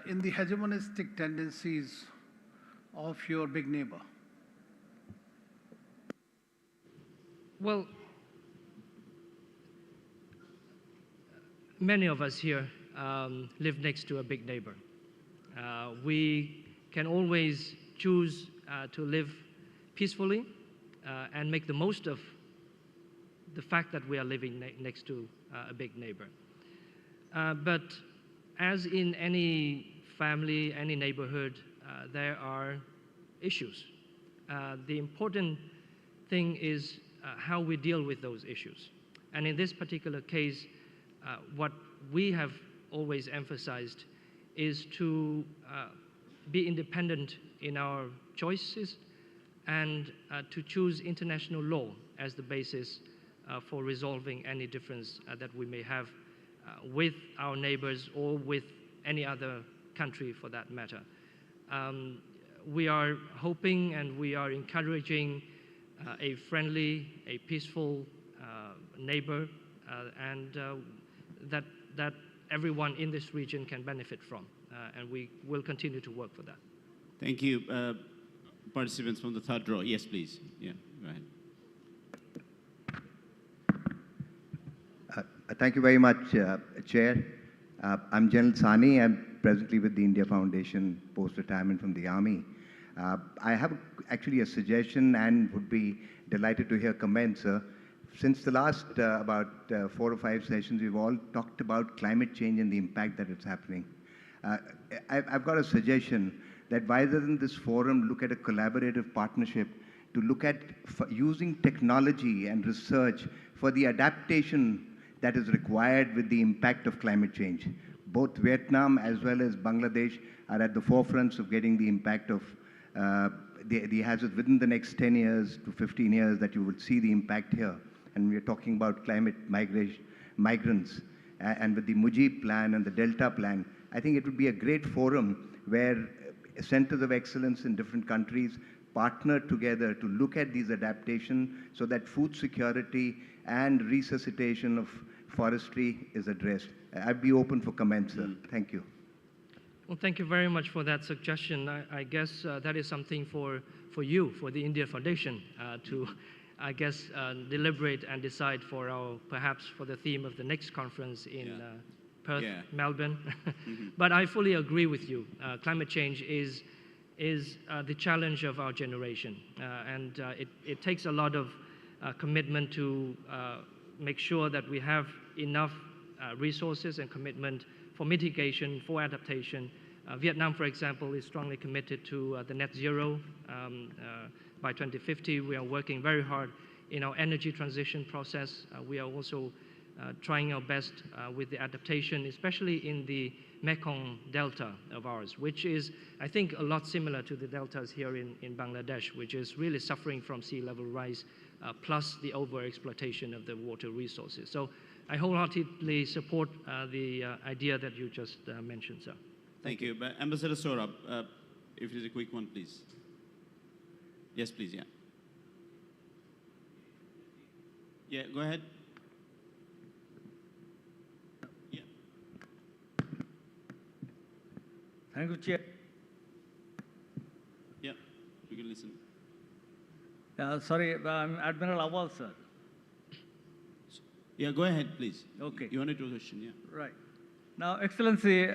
in the hegemonistic tendencies of your big neighbor? Well, many of us here live next to a big neighbor. We can always choose to live peacefully and make the most of the fact that we are living next to a big neighbor. But as in any family, any neighborhood, there are issues. The important thing is how we deal with those issues. And in this particular case, what we have always emphasized is to be independent in our choices and to choose international law as the basis for resolving any difference that we may have with our neighbors or with any other country for that matter. We are hoping and we are encouraging a friendly, a peaceful neighbor and that everyone in this region can benefit from. And we will continue to work for that. Thank you. Participants from the third row. Yes, please. Yeah, go ahead. Thank you very much, Chair. I'm General Sani. I'm presently with the India Foundation, post-retirement from the Army. I have actually a suggestion and would be delighted to hear comments, sir. Since the last about 4 or 5 sessions, we've all talked about climate change and the impact that it's happening. I've got a suggestion that rather than this forum look at a collaborative partnership, to look at using technology and research for the adaptation that is required with the impact of climate change. Both Vietnam as well as Bangladesh are at the forefronts of getting the impact of the hazards within the next 10 years to 15 years that you would see the impact here. And we're talking about climate migrants. And with the Mujib plan and the Delta plan, I think it would be a great forum where centers of excellence in different countries partner together to look at these adaptations so that food security and resuscitation of forestry is addressed. I'd be open for comments, sir. Thank you. Well, thank you very much for that suggestion. I guess that is something for you, for the India Foundation, to, I guess, deliberate and decide for perhaps for the theme of the next conference in Perth, Melbourne. But I fully agree with you. Climate change is the challenge of our generation. And it takes a lot of commitment to make sure that we have enough resources and commitment for mitigation, for adaptation. Vietnam, for example, is strongly committed to the net zero by 2050. We are working very hard in our energy transition process. We are also trying our best with the adaptation, especially in the Mekong Delta of ours, which is, I think, a lot similar to the deltas here in Bangladesh, which is really suffering from sea level rise, plus the overexploitation of the water resources. So I wholeheartedly support the idea that you just mentioned, sir. Thank you. But Ambassador Saurabh, if it is a quick one, please. Yes, please, yeah. Yeah, go ahead. Yeah. Thank you, Chair. Yeah, we can listen. Sorry, I'm Admiral Awal, sir. Yeah, go ahead, please. Okay. You wanted to question, yeah. Right. Now, Excellency,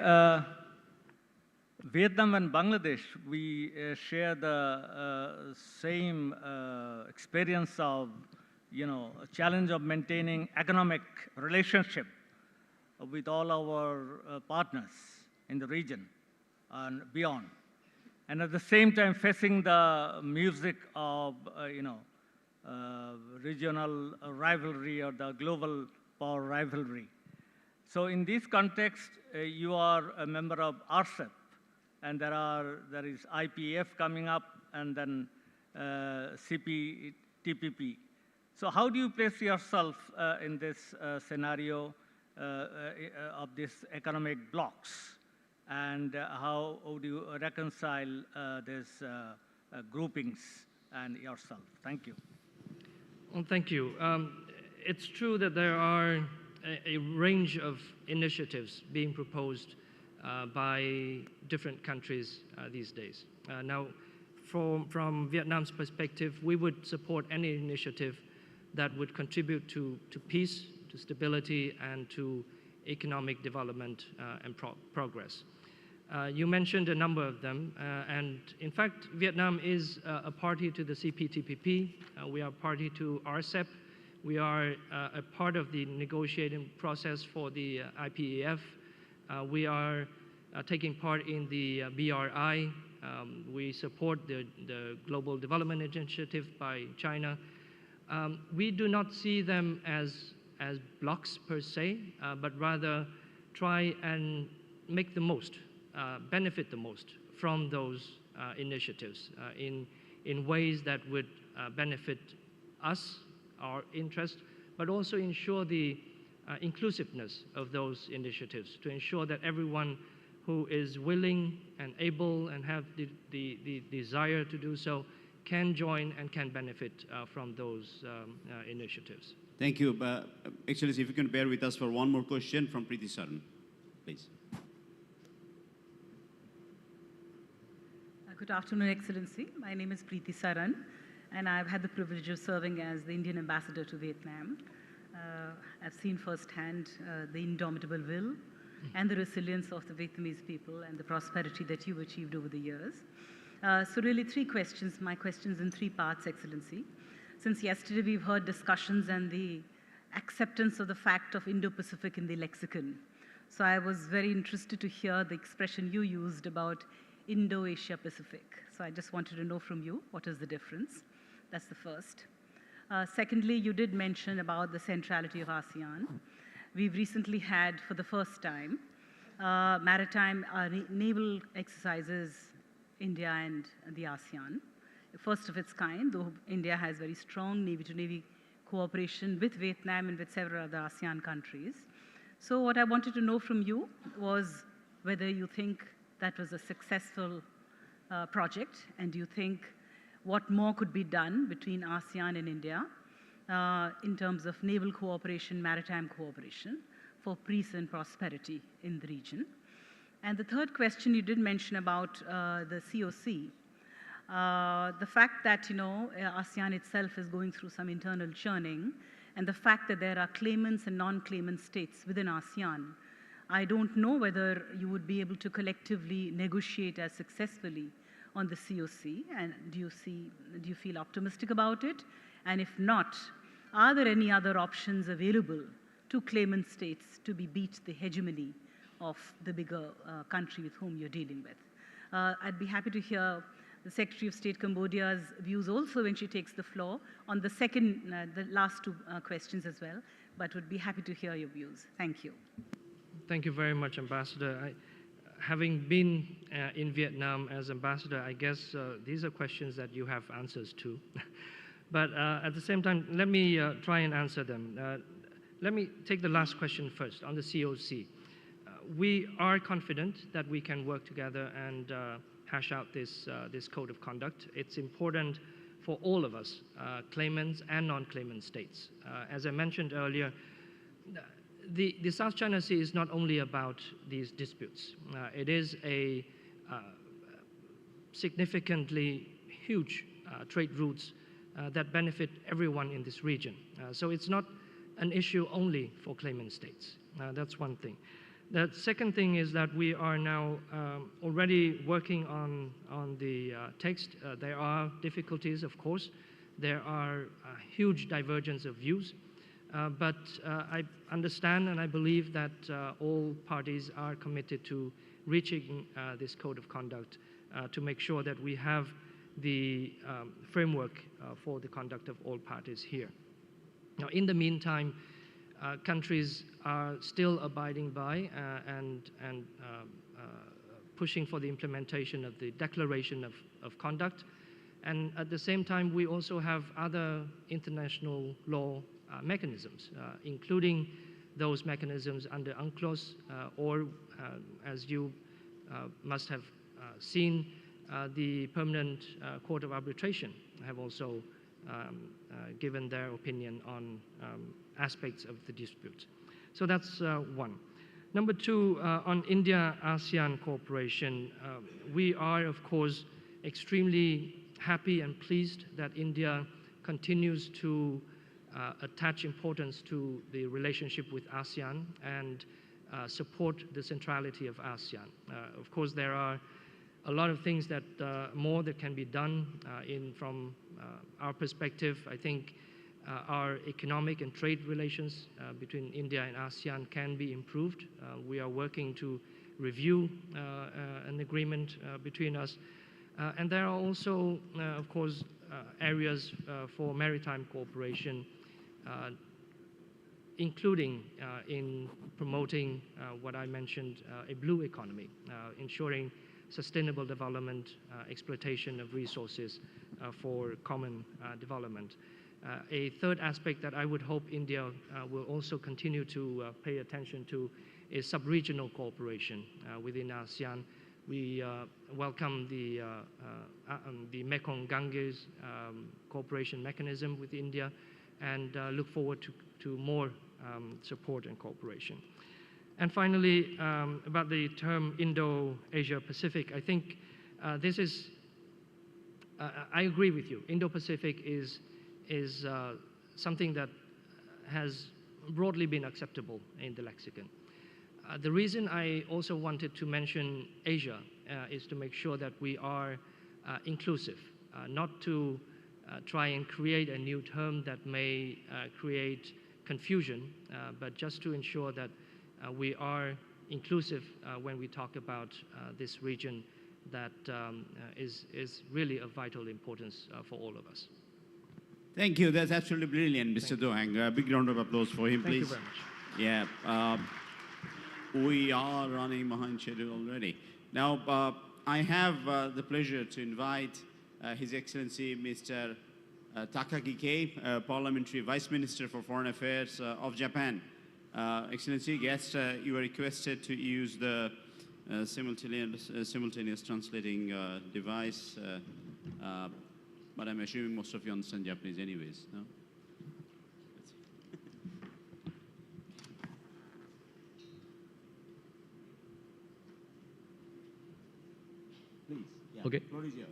Vietnam and Bangladesh, we share the same experience of, a challenge of maintaining economic relationship with all our partners in the region and beyond. And at the same time, facing the music of, regional rivalry or the global power rivalry. So in this context, you are a member of RCEP, and there is IPF coming up, and then CPTPP. So how do you place yourself in this scenario of these economic blocks? And how would you reconcile these groupings and yourself? Thank you. Well, thank you. It's true that there are a range of initiatives being proposed by different countries these days. Now, from Vietnam's perspective, we would support any initiative that would contribute to peace, to stability, and to economic development and progress. You mentioned a number of them, and in fact, Vietnam is a party to the CPTPP. We are party to RCEP. We are a part of the negotiating process for the IPEF. We are taking part in the BRI. We support the Global Development Initiative by China. We do not see them as blocks per se, but rather try and make the most, benefit the most from those initiatives in ways that would benefit us, our interest, but also ensure the inclusiveness of those initiatives, to ensure that everyone who is willing and able and have the desire to do so can join and can benefit from those initiatives. Thank you. Actually, if you can bear with us for one more question from Preeti Saran, please. Good afternoon, Excellency. My name is Preeti Saran, and I've had the privilege of serving as the Indian ambassador to Vietnam. I've seen firsthand the indomitable will and the resilience of the Vietnamese people and the prosperity that you've achieved over the years. So really three questions, my questions in three parts, Excellency. Since yesterday we've heard discussions and the acceptance of the fact of Indo-Pacific in the lexicon. So I was very interested to hear the expression you used about Indo-Asia Pacific. So I just wanted to know from you, what is the difference? That's the first. Secondly, you did mention about the centrality of ASEAN. We've recently had, for the first time, maritime naval exercises, India and the ASEAN. First of its kind, though India has very strong Navy-to-Navy cooperation with Vietnam and with several other ASEAN countries. So what I wanted to know from you was whether you think that was a successful project, and do you think what more could be done between ASEAN and India in terms of naval cooperation, maritime cooperation for peace and prosperity in the region? And the third question you did mention about the COC. The fact that, ASEAN itself is going through some internal churning, and the fact that there are claimants and non-claimant states within ASEAN, I don't know whether you would be able to collectively negotiate as successfully on the COC, and do you feel optimistic about it? And if not, are there any other options available to claimant states to beat the hegemony of the bigger country with whom you're dealing with? I'd be happy to hear the Secretary of State Cambodia's views also when she takes the floor on the the last two questions as well, but would be happy to hear your views. Thank you. Thank you very much, Ambassador. Having been in Vietnam as ambassador, I guess these are questions that you have answers to. But at the same time, let me try and answer them. Let me take the last question first on the COC. We are confident that we can work together and hash out this code of conduct. It's important for all of us, claimants and non-claimant states. As I mentioned earlier, the South China Sea is not only about these disputes. It is a significantly huge trade routes that benefit everyone in this region. So it's not an issue only for claimant states. That's one thing. The second thing is that we are now already working on the text. There are difficulties, of course. There are huge divergence of views. But I understand and I believe that all parties are committed to reaching this code of conduct to make sure that we have the framework for the conduct of all parties here. Now, in the meantime, countries are still abiding by and pushing for the implementation of the Declaration of Conduct. And at the same time, we also have other international law mechanisms, including those mechanisms under UNCLOS or, as you must have seen, the Permanent Court of Arbitration have also given their opinion on aspects of the dispute. So that's one. Number two, on India-ASEAN cooperation, we are, of course, extremely happy and pleased that India continues to attach importance to the relationship with ASEAN and support the centrality of ASEAN. Of course, there are a lot of things that more that can be done from our perspective. I think our economic and trade relations between India and ASEAN can be improved. We are working to review an agreement between us. And there are also, of course, areas for maritime cooperation, including in promoting what I mentioned, a blue economy, ensuring sustainable development, exploitation of resources for common development. A third aspect that I would hope India will also continue to pay attention to is sub-regional cooperation within ASEAN. We welcome the Mekong-Ganges cooperation mechanism with India and look forward to more support and cooperation. And finally, about the term Indo-Asia Pacific, I think this is, I agree with you. Indo-Pacific is something that has broadly been acceptable in the lexicon. The reason I also wanted to mention Asia is to make sure that we are inclusive, not to try and create a new term that may create confusion, but just to ensure that we are inclusive when we talk about this region that is really of vital importance for all of us. Thank you. That's absolutely brilliant, Mr. Dohang. A big round of applause for him, please. Thank you very much. Yeah, we are running behind schedule already. Now, I have the pleasure to invite His Excellency Mr. Takagi Ke, Parliamentary Vice Minister for Foreign Affairs of Japan. Excellency, guests, you are requested to use the simultaneous translating device, but I'm assuming most of you understand Japanese anyways, no? Please, yeah, Okay. floor is yours.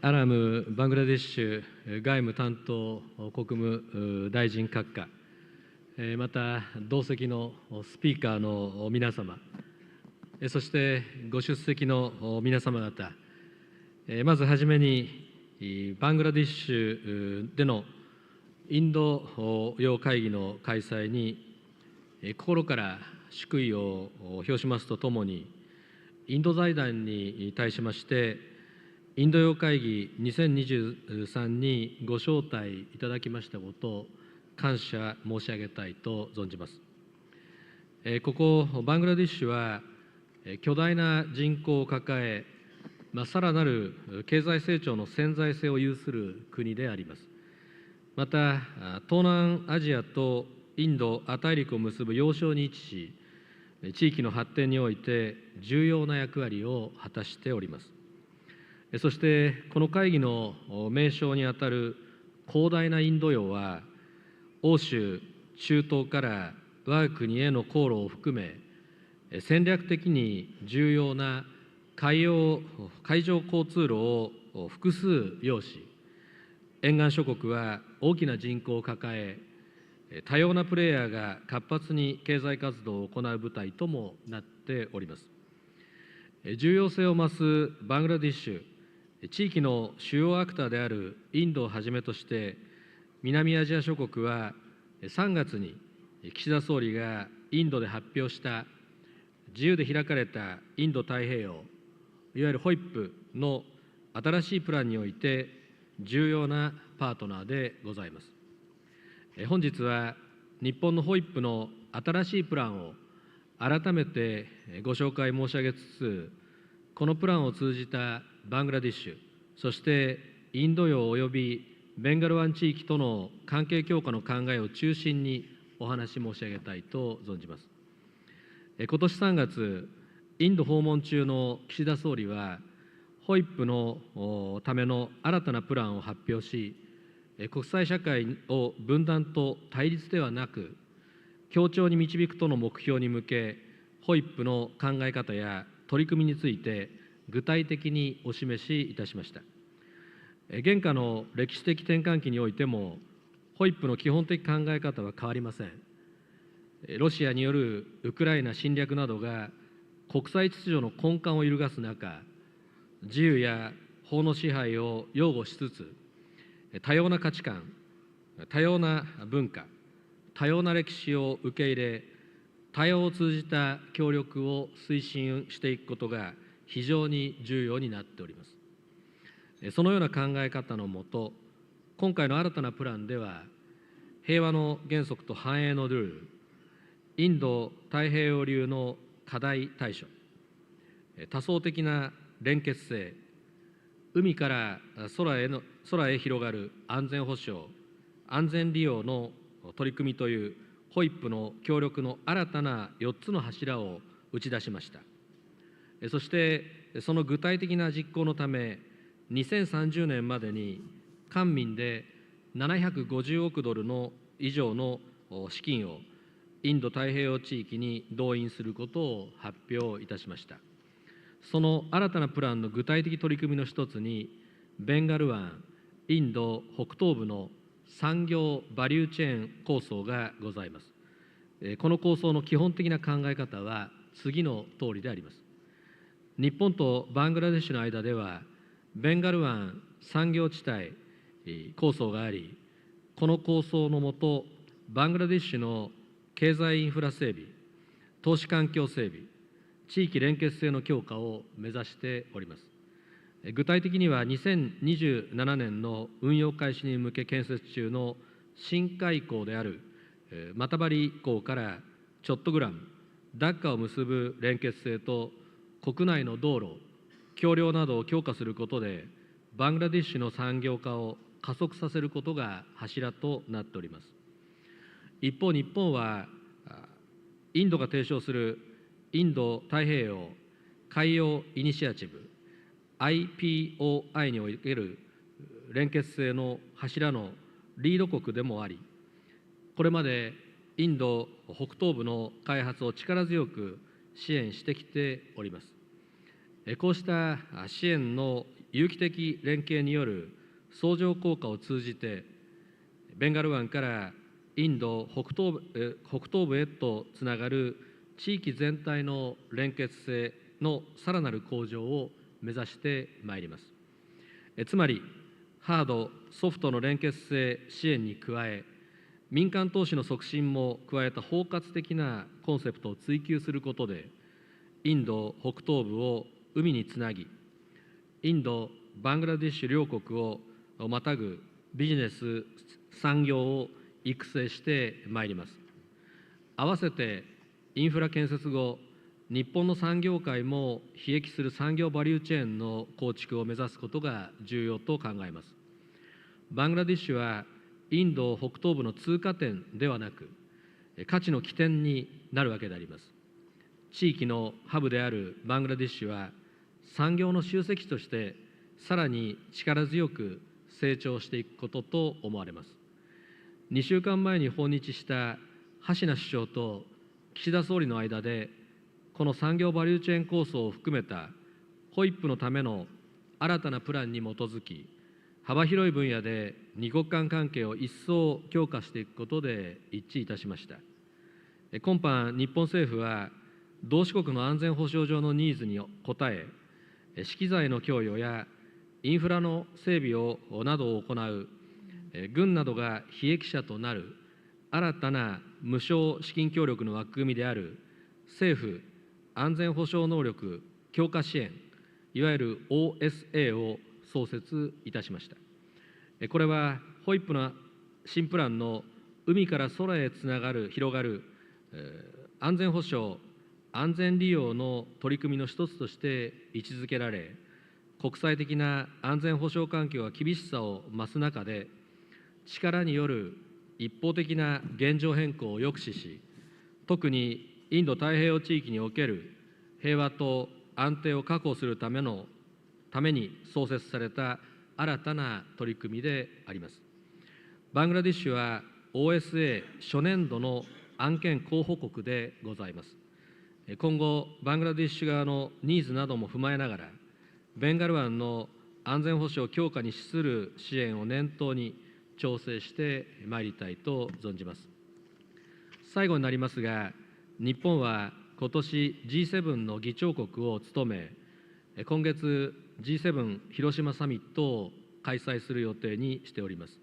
アラム・バングラデシュ外務担当国務大臣閣下、また同席のスピーカーの皆様、そしてご出席の皆様方、まずはじめにバングラデシュでのインド洋会議の開催に心から祝意を表しますとともに、インド財団に対しましてインド洋会議2023にご招待いただきましたことを感謝申し上げたいと存じます。ここバングラデシュは巨大な人口を抱え、さらなる経済成長の潜在性を有する国であります。また、東南アジアとインド亜大陸を結ぶ要衝に位置し、地域の発展において重要な役割を果たしております。そして、この会議の名称にあたる広大なインド洋は、欧州、中東から我が国への航路を含め、戦略的に重要な海上交通路を複数要し、沿岸諸国は大きな人口を抱え、多様なプレイヤーが活発に経済活動を行う舞台ともなっております。重要性を増すバングラデシュ、地域の主要アクターであるインドをはじめとして、南アジア諸国は3月に岸田総理がインドで発表した自由で開かれたインド太平洋、いわゆるホイップの新しいプランにおいて重要なパートナーでございます。本日は日本のホイップの新しいプランを改めてご紹介申し上げつつ、このプランを通じたバングラデシュ、そしてインド洋およびベンガル湾地域との関係強化の考えを中心にお話し申し上げたいと存じます。今年3月、インド訪問中の岸田総理は、ホイップのための新たなプランを発表し、国際社会を分断と対立ではなく、協調に導くとの目標に向け、ホイップの考え方や取り組みについて具体的にお示しいたしました。現下の歴史的転換期においても、ホイップの基本的考え方は変わりません。ロシアによるウクライナ侵略などが国際秩序の根幹を揺るがす中、自由や法の支配を擁護しつつ、多様な価値観、多様な文化、多様な歴史を受け入れ、多様を通じた協力を推進していくことが非常に重要になっております。そのような考え方のもと、今回の新たなプランでは、平和の原則と繁栄のルール、インド太平洋流の課題対処、多層的な連結性、海から空へ広がる安全保障、安全利用の取り組みというホイップの協力の新たな4つの柱を打ち出しました。そしてその具体的な実行のため、2030年までに官民で750億ドルの以上の資金をインド太平洋地域に動員することを発表いたしました。その新たなプランの具体的取り組みの一つに、ベンガル湾、インド北東部の産業バリューチェーン構想がございます。この構想の基本的な考え方は次の通りであります。日本とバングラデシュの間では、ベンガル湾産業地帯構想があり、この構想のもと、バングラデシュの経済インフラ整備、投資環境整備、地域連結性の強化を目指しております。具体的には、2027年の運用開始に向け建設中の新海港であるマタバリ港からチョットグラム、ダッカを結ぶ連結性と、国内の道路、橋梁などを強化することで、バングラデシュの産業化を加速させることが柱となっております。一方、日本は、インドが提唱するインド太平洋海洋イニシアチブ IPOI における連結性の柱のリード国でもあり、これまでインド北東部の開発を力強く支援してきております。こうした支援の有機的連携による相乗効果を通じて、ベンガル湾からインド北東部へとつながる地域全体の連結性のさらなる向上を目指してまいります。つまり、ハード・ソフトの連結性支援に加え、民間投資の促進も加えた包括的なコンセプトを追求することで、インド北東部を海につなぎ、インド・バングラデシュ両国をまたぐビジネス・産業を育成してまいります。合わせてインフラ建設後、日本の産業界も飛躍する産業バリューチェーンの構築を目指すことが重要と考えます。バングラデシュはインド北東部の通過点ではなく、価値の起点になるわけであります。地域のハブであるバングラデシュは、産業の集積地としてさらに力強く成長していくことと思われます。2週間前に訪日した橋名首相と岸田総理の間で、この産業バリューチェーン構想を含めたホイップのための新たなプランに基づき、幅広い分野で二国間関係を一層強化していくことで一致いたしました。今般、日本政府は同志国の安全保障上のニーズに応え、資機材の供与やインフラの整備などを行う軍などが被益者となる新たな無償資金協力の枠組みである政府安全保障能力強化支援、いわゆる OSA を創設いたしました。これはホイップの新プランの海から空へつながる広がる安全保障安全利用の取り組みの一つとして位置づけられ、国際的な安全保障環境が厳しさを増す中で、力による一方的な現状変更を抑止し、特にインド太平洋地域における平和と安定を確保するために創設された新たな取り組みであります。バングラデシュは OSA 初年度の案件候補国でございます。今後、バングラデシュ側のニーズなども踏まえながら、ベンガル湾の安全保障強化に資する支援を念頭に調整してまいりたいと存じます。最後になりますが、日本は今年 G7 の議長国を務め、今月 G7 広島サミットを開催する予定にしております。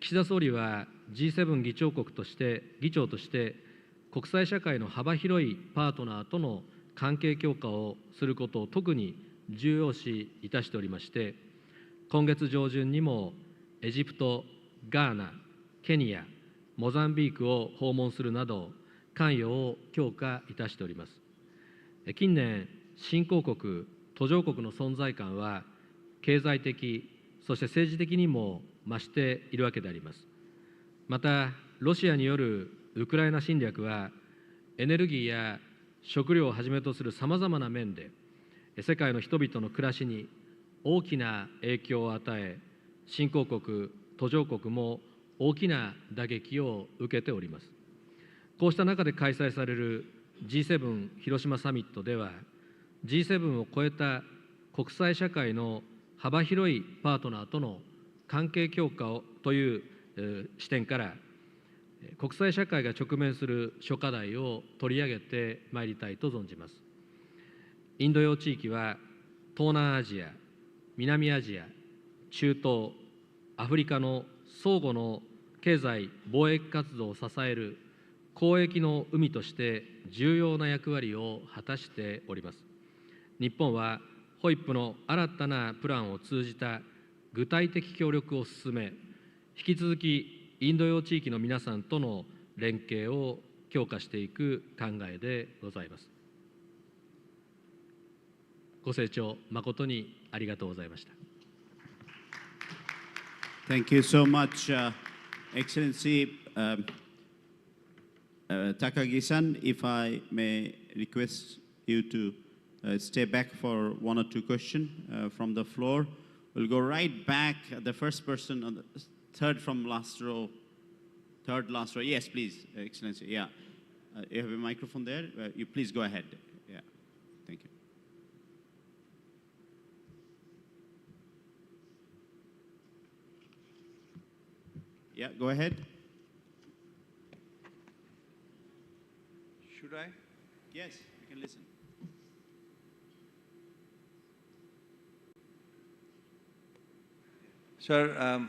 岸田総理は G7 議長として国際社会の幅広いパートナーとの関係強化をすることを特に重要視いたしておりまして、今月上旬にもエジプト、ガーナ、ケニア、モザンビークを訪問するなど、関与を強化いたしております。近年、新興国、途上国の存在感は、経済的、そして政治的にも増しているわけであります。また、ロシアによるウクライナ侵略は、エネルギーや食料をはじめとするさまざまな面で、世界の人々の暮らしに大きな影響を与え、新興国、途上国も大きな打撃を受けております。こうした中で開催される G7 広島サミットでは、G7 を超えた国際社会の幅広いパートナーとの関係強化をという視点から国際社会が直面する諸課題を取り上げてまいりたいと存じます。インド洋地域は東南アジア、南アジア、中東、アフリカの相互の経済・貿易活動を支える交易の海として重要な役割を果たしております。日本はホイップの新たなプランを通じた具体的協力を進め、引き続きインド洋地域の皆さんとの連携を強化していく考えでございます。ご清聴誠にありがとうございました。Thank you so much, Excellency Takagi-san. If I may request you to stay back for one or two questions from the floor. We'll go right back. The first person on the third from last row. Third last row. Yes, please, Excellency. Yeah. You have a microphone there. You please go ahead. Yeah. Thank you. Yeah, go ahead. Should I? Yes, you can listen. Sir,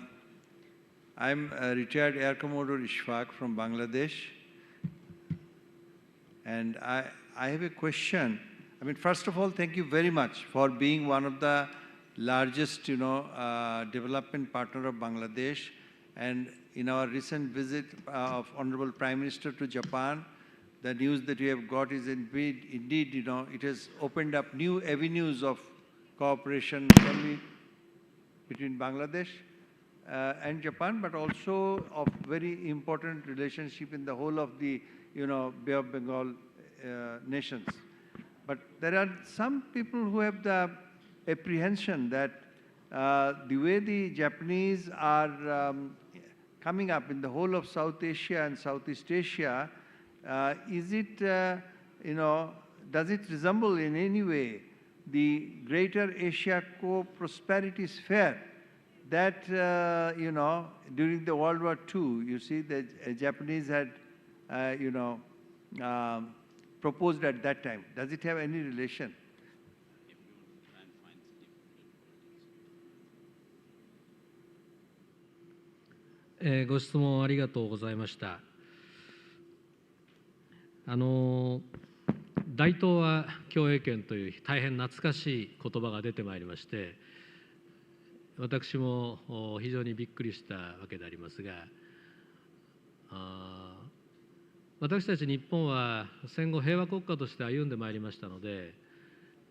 I'm a retired Air Commodore Ishfaq from Bangladesh. And I have a question. I mean, first of all, thank you very much for being one of the largest, development partner of Bangladesh. And in our recent visit of Honorable Prime Minister to Japan, the news that we have got is indeed, it has opened up new avenues of cooperation between Bangladesh and Japan, but also of very important relationship in the whole of the, Bay of Bengal nations. But there are some people who have the apprehension that the way the Japanese are coming up in the whole of South Asia and Southeast Asia, is it, does it resemble in any way the Greater Asia Co-Prosperity Sphere that, during the World War II, you see, the Japanese had, proposed at that time. Does it have any relation?ご質問ありがとうございました。大東亜共栄圏という大変懐かしい言葉が出てまいりまして、私も非常にびっくりしたわけでありますが、私たち日本は戦後平和国家として歩んでまいりましたので、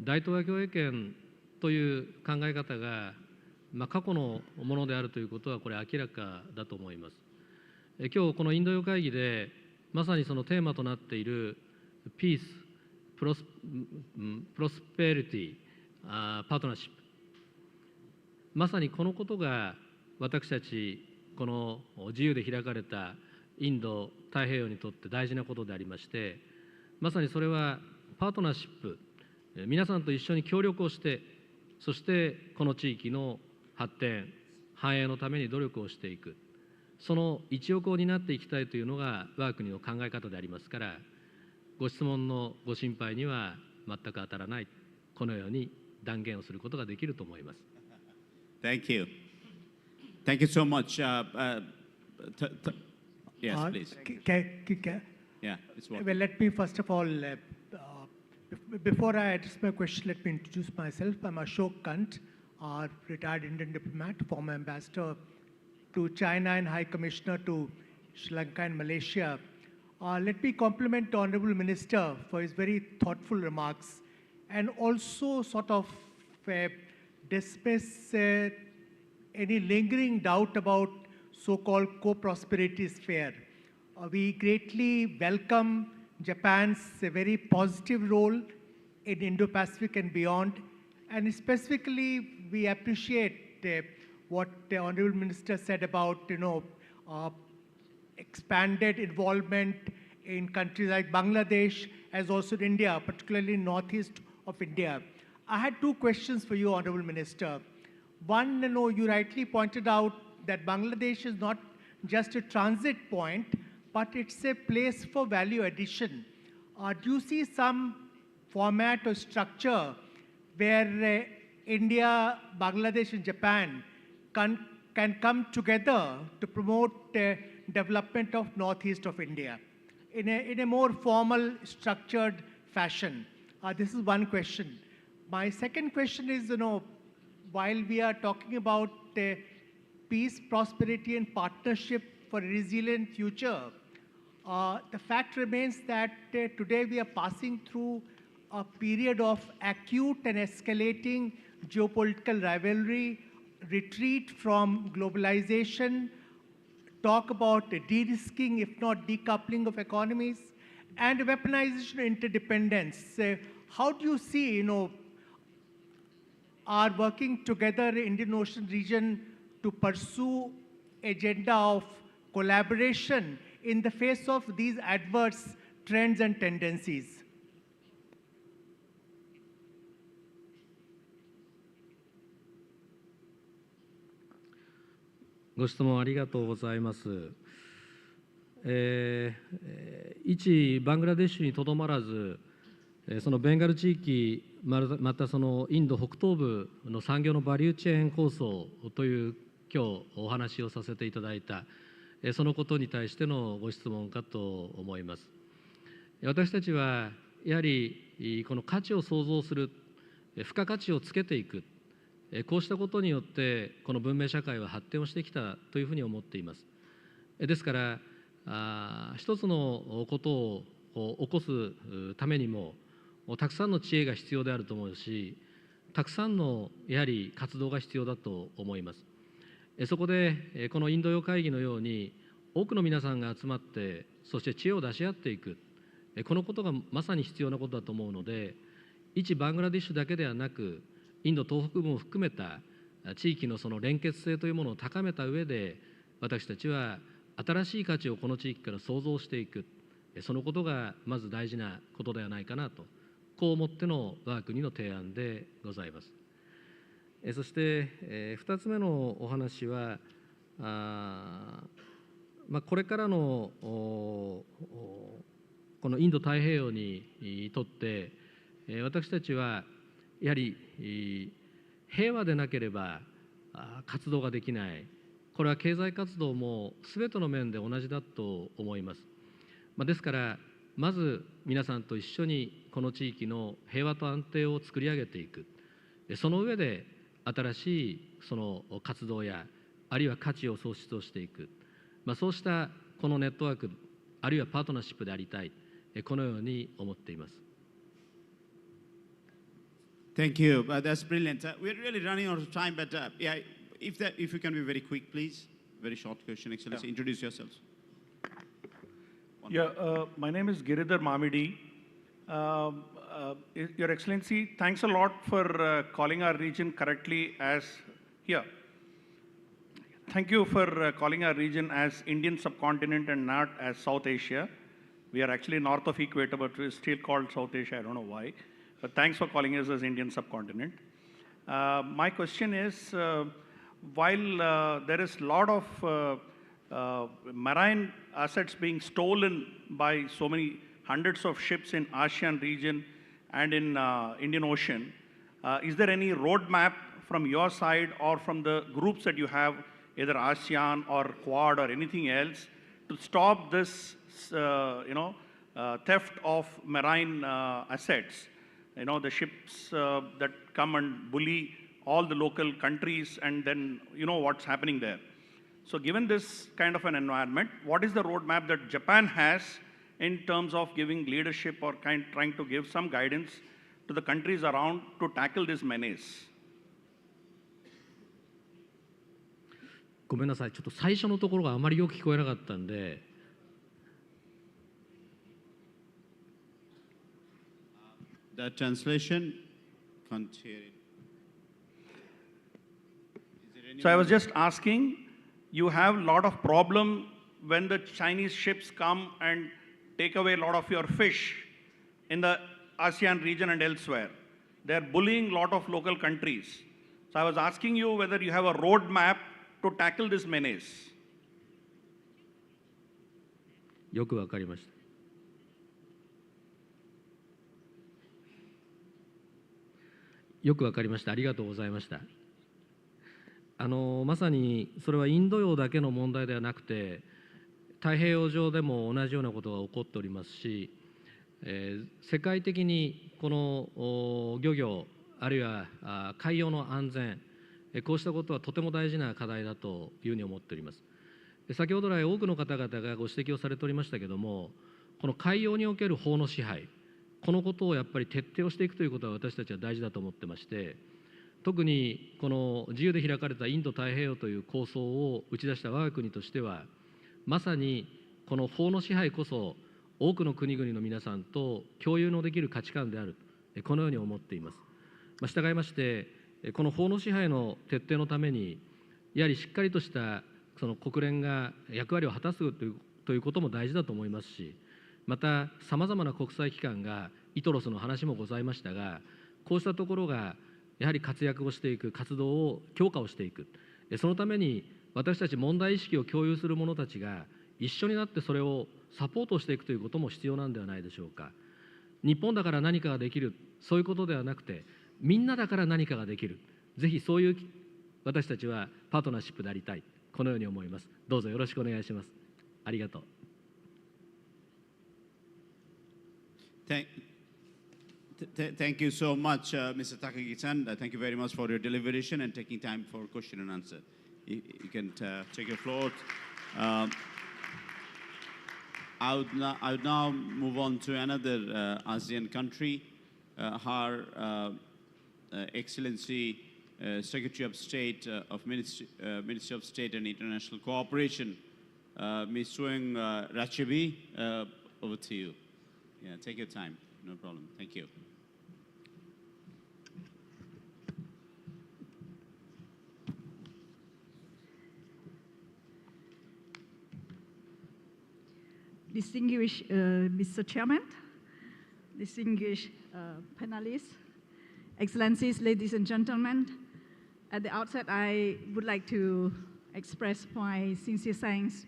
大東亜共栄圏という考え方が、過去のものであるということはこれ明らかだと思います。今日このインド洋会議でまさにそのテーマとなっているピース、プロスペリティ、パートナーシップ、まさにこのことが私たちこの自由で開かれたインド太平洋にとって大事なことでありまして、まさにそれはパートナーシップ、皆さんと一緒に協力をして、そしてこの地域の発展、繁栄のために努力をしていく、その一翼を担っていきたいというのが我が国の考え方でありますから、ご質問のご心配には全く当たらない、このように断言をすることができると思います。Thank you. Thank you so much. Yes, please. Yeah, it's working. Well, let me first of all, before I address my question, let me introduce myself. I'm Ashok Kant, retired Indian diplomat, former ambassador to China and High Commissioner to Sri Lanka and Malaysia. Let me compliment the Honorable Minister for his very thoughtful remarks and also sort of dismiss any lingering doubt about so-called co-prosperity sphere. We greatly welcome Japan's very positive role in Indo-Pacific and beyond, and specifically we appreciate what the Honorable Minister said about, expanded involvement in countries like Bangladesh as also in India, particularly northeast of India. I had two questions for you, Honorable Minister. One, you rightly pointed out that Bangladesh is not just a transit point, but it's a place for value addition. Do you see some format or structure where India, Bangladesh, and Japan can come together to promote development of northeast of India in a more formal, structured fashion? This is one question. My second question is, while we are talking about peace, prosperity, and partnership for a resilient future, the fact remains that today we are passing through a period of acute and escalating geopolitical rivalry, retreat from globalization, talk about de-risking, if not decoupling of economies, and weaponization of interdependence. How do you see, our working together in Indian Ocean region to pursue agenda of collaboration in the face of these adverse trends and tendencies?ご質問ありがとうございます。一バングラデシュにとどまらず、そのベンガル地域、またそのインド北東部の産業のバリューチェーン構想という今日お話をさせていただいた、そのことに対してのご質問かと思います。私たちはやはりこの価値を創造する、付加価値をつけていく、こうしたことによってこの文明社会は発展をしてきたというふうに思っています。ですから一つのことを起こすためにもたくさんの知恵が必要であると思うし、たくさんのやはり活動が必要だと思います。そこでこのインド洋会議のように多くの皆さんが集まって、そして知恵を出し合っていく、このことがまさに必要なことだと思うので、一バングラデシュだけではなくインド東北部も含めた地域のその連結性というものを高めた上で、私たちは新しい価値をこの地域から創造していく、そのことがまず大事なことではないかなと、こう思っての我が国の提案でございます。そして2つ目のお話は、これからのこのインド太平洋にとって私たちはやはり平和でなければ活動ができない、これは経済活動もすべての面で同じだと思います。ですからまず皆さんと一緒にこの地域の平和と安定を作り上げていく、その上で新しいその活動やあるいは価値を創出をしていく、そうしたこのネットワークあるいはパートナーシップでありたい、このように思っています。Thank you. That's brilliant. We're really running out of time, but yeah, if you can be very quick, please. Very short question, Excellency. Yeah. Introduce yourselves. My name is Giridhar Mamidi. Your Excellency, thanks a lot for calling our region correctly as here. Thank you for calling our region as Indian subcontinent and not as South Asia. We are actually north of equator, but we're still called South Asia. I don't know why. But thanks for calling us as Indian subcontinent. My question is, while there is a lot of marine assets being stolen by so many hundreds of ships in ASEAN region and in Indian Ocean, is there any roadmap from your side or from the groups that you have, either ASEAN or Quad or anything else, to stop this, theft of marine assets? The ships that come and bully all the local countries, and then what's happening there. So given this kind of an environment, what is the roadmap that Japan has in terms of giving leadership or trying to give some guidance to the countries around to tackle this menace? ごめんなさい、ちょっと最初のところがあまりよく聞こえなかったんで。The translation can't hear it. So I was just asking, you have a lot of problem when the Chinese ships come and take away a lot of your fish in the ASEAN region and elsewhere. They're bullying a lot of local countries. So I was asking you whether you have a roadmap to tackle this menace. よくわかりました。よくわかりました。ありがとうございました。まさにそれはインド洋だけの問題ではなくて、太平洋上でも同じようなことが起こっておりますし、世界的にこの漁業、あるいは海洋の安全、こうしたことはとても大事な課題だというふうに思っております。先ほど来、多くの方々がご指摘をされておりましたけれども、この海洋における法の支配、このことをやっぱり徹底をしていくということは私たちは大事だと思ってまして、特にこの自由で開かれたインド太平洋という構想を打ち出した我が国としては、まさにこの法の支配こそ多くの国々の皆さんと共有のできる価値観である、このように思っています。従いまして、この法の支配の徹底のために、やはりしっかりとしたその国連が役割を果たすということも大事だと思いますし、またさまざまな国際機関が、イトロスの話もございましたが、こうしたところがやはり活躍をしていく、活動を強化をしていく、そのために私たち問題意識を共有する者たちが一緒になってそれをサポートしていくということも必要なんではないでしょうか。日本だから何かができる、そういうことではなくて、みんなだから何かができる、ぜひそういう私たちはパートナーシップでありたい、このように思います。どうぞよろしくお願いします。ありがとう。Thank you so much, Mr. Takagi-san. Thank you very much for your deliberation and taking time for question and answer. You can take your floor. I would now move on to another ASEAN country. Her Excellency Secretary of State of Ministry of State and International Cooperation, Ms. Soeung Rathchavy, over to you. Yeah, take your time. No problem. Thank you. Distinguished Mr. Chairman, distinguished panelists, Excellencies, ladies and gentlemen, at the outset I would like to express my sincere thanks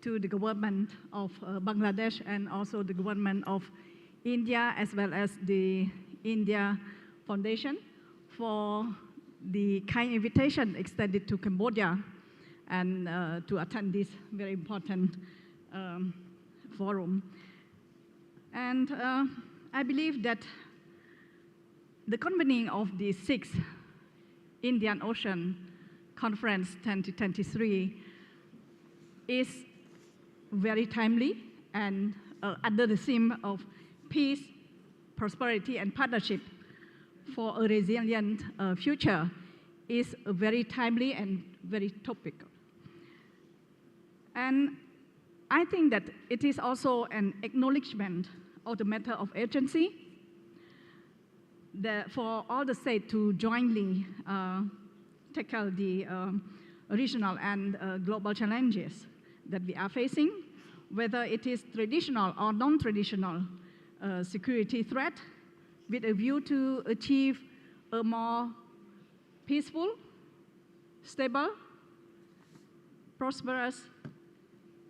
to the government of Bangladesh and also the government of India as well as the India Foundation for the kind invitation extended to Cambodia and to attend this very important forum. And I believe that the convening of the 6th Indian Ocean Conference 2023 is very timely and under the theme of peace, prosperity, and partnership for a resilient future is very timely and very topical. And I think that it is also an acknowledgement of the matter of urgency for all the states to jointly tackle the regional and global challenges that we are facing, whether it is traditional or non-traditional security threat, with a view to achieve a more peaceful, stable, prosperous,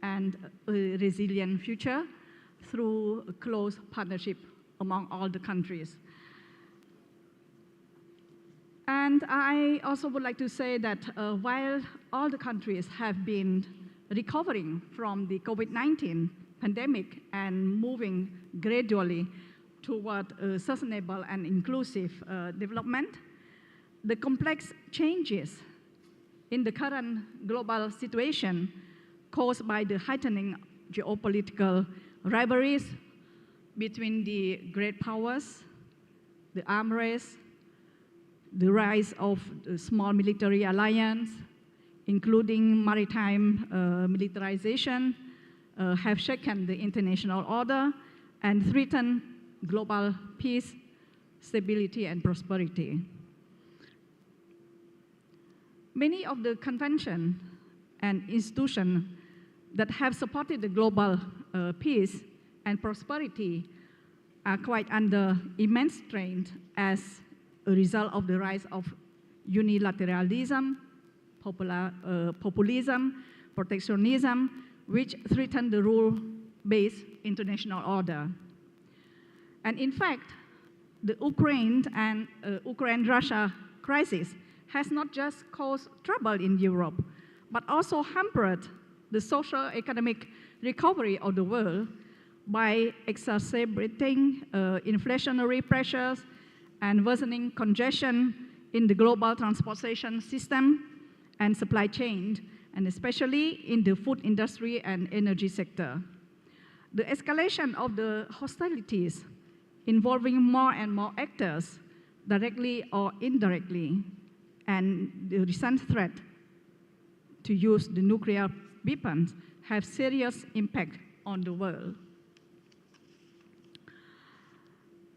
and a resilient future through a close partnership among all the countries. And I also would like to say that while all the countries have been recovering from the COVID-19 pandemic and moving gradually toward a sustainable and inclusive development, the complex changes in the current global situation caused by the heightening geopolitical rivalries between the great powers, the arms race, the rise of the small military alliance, including maritime militarization, have shaken the international order and threatened global peace, stability, and prosperity. Many of the conventions and institutions that have supported the global peace and prosperity are quite under immense strain as a result of the rise of unilateralism, populism, protectionism, which threaten the rule rules-based international order. And in fact, the Ukraine-Russia crisis has not just caused trouble in Europe, but also hampered the social economic recovery of the world by exacerbating inflationary pressures and worsening congestion in the global transportation system and supply chain, and especially in the food industry and energy sector. The escalation of the hostilities involving more and more actors, directly or indirectly, and the recent threat to use the nuclear weapons have serious impact on the world.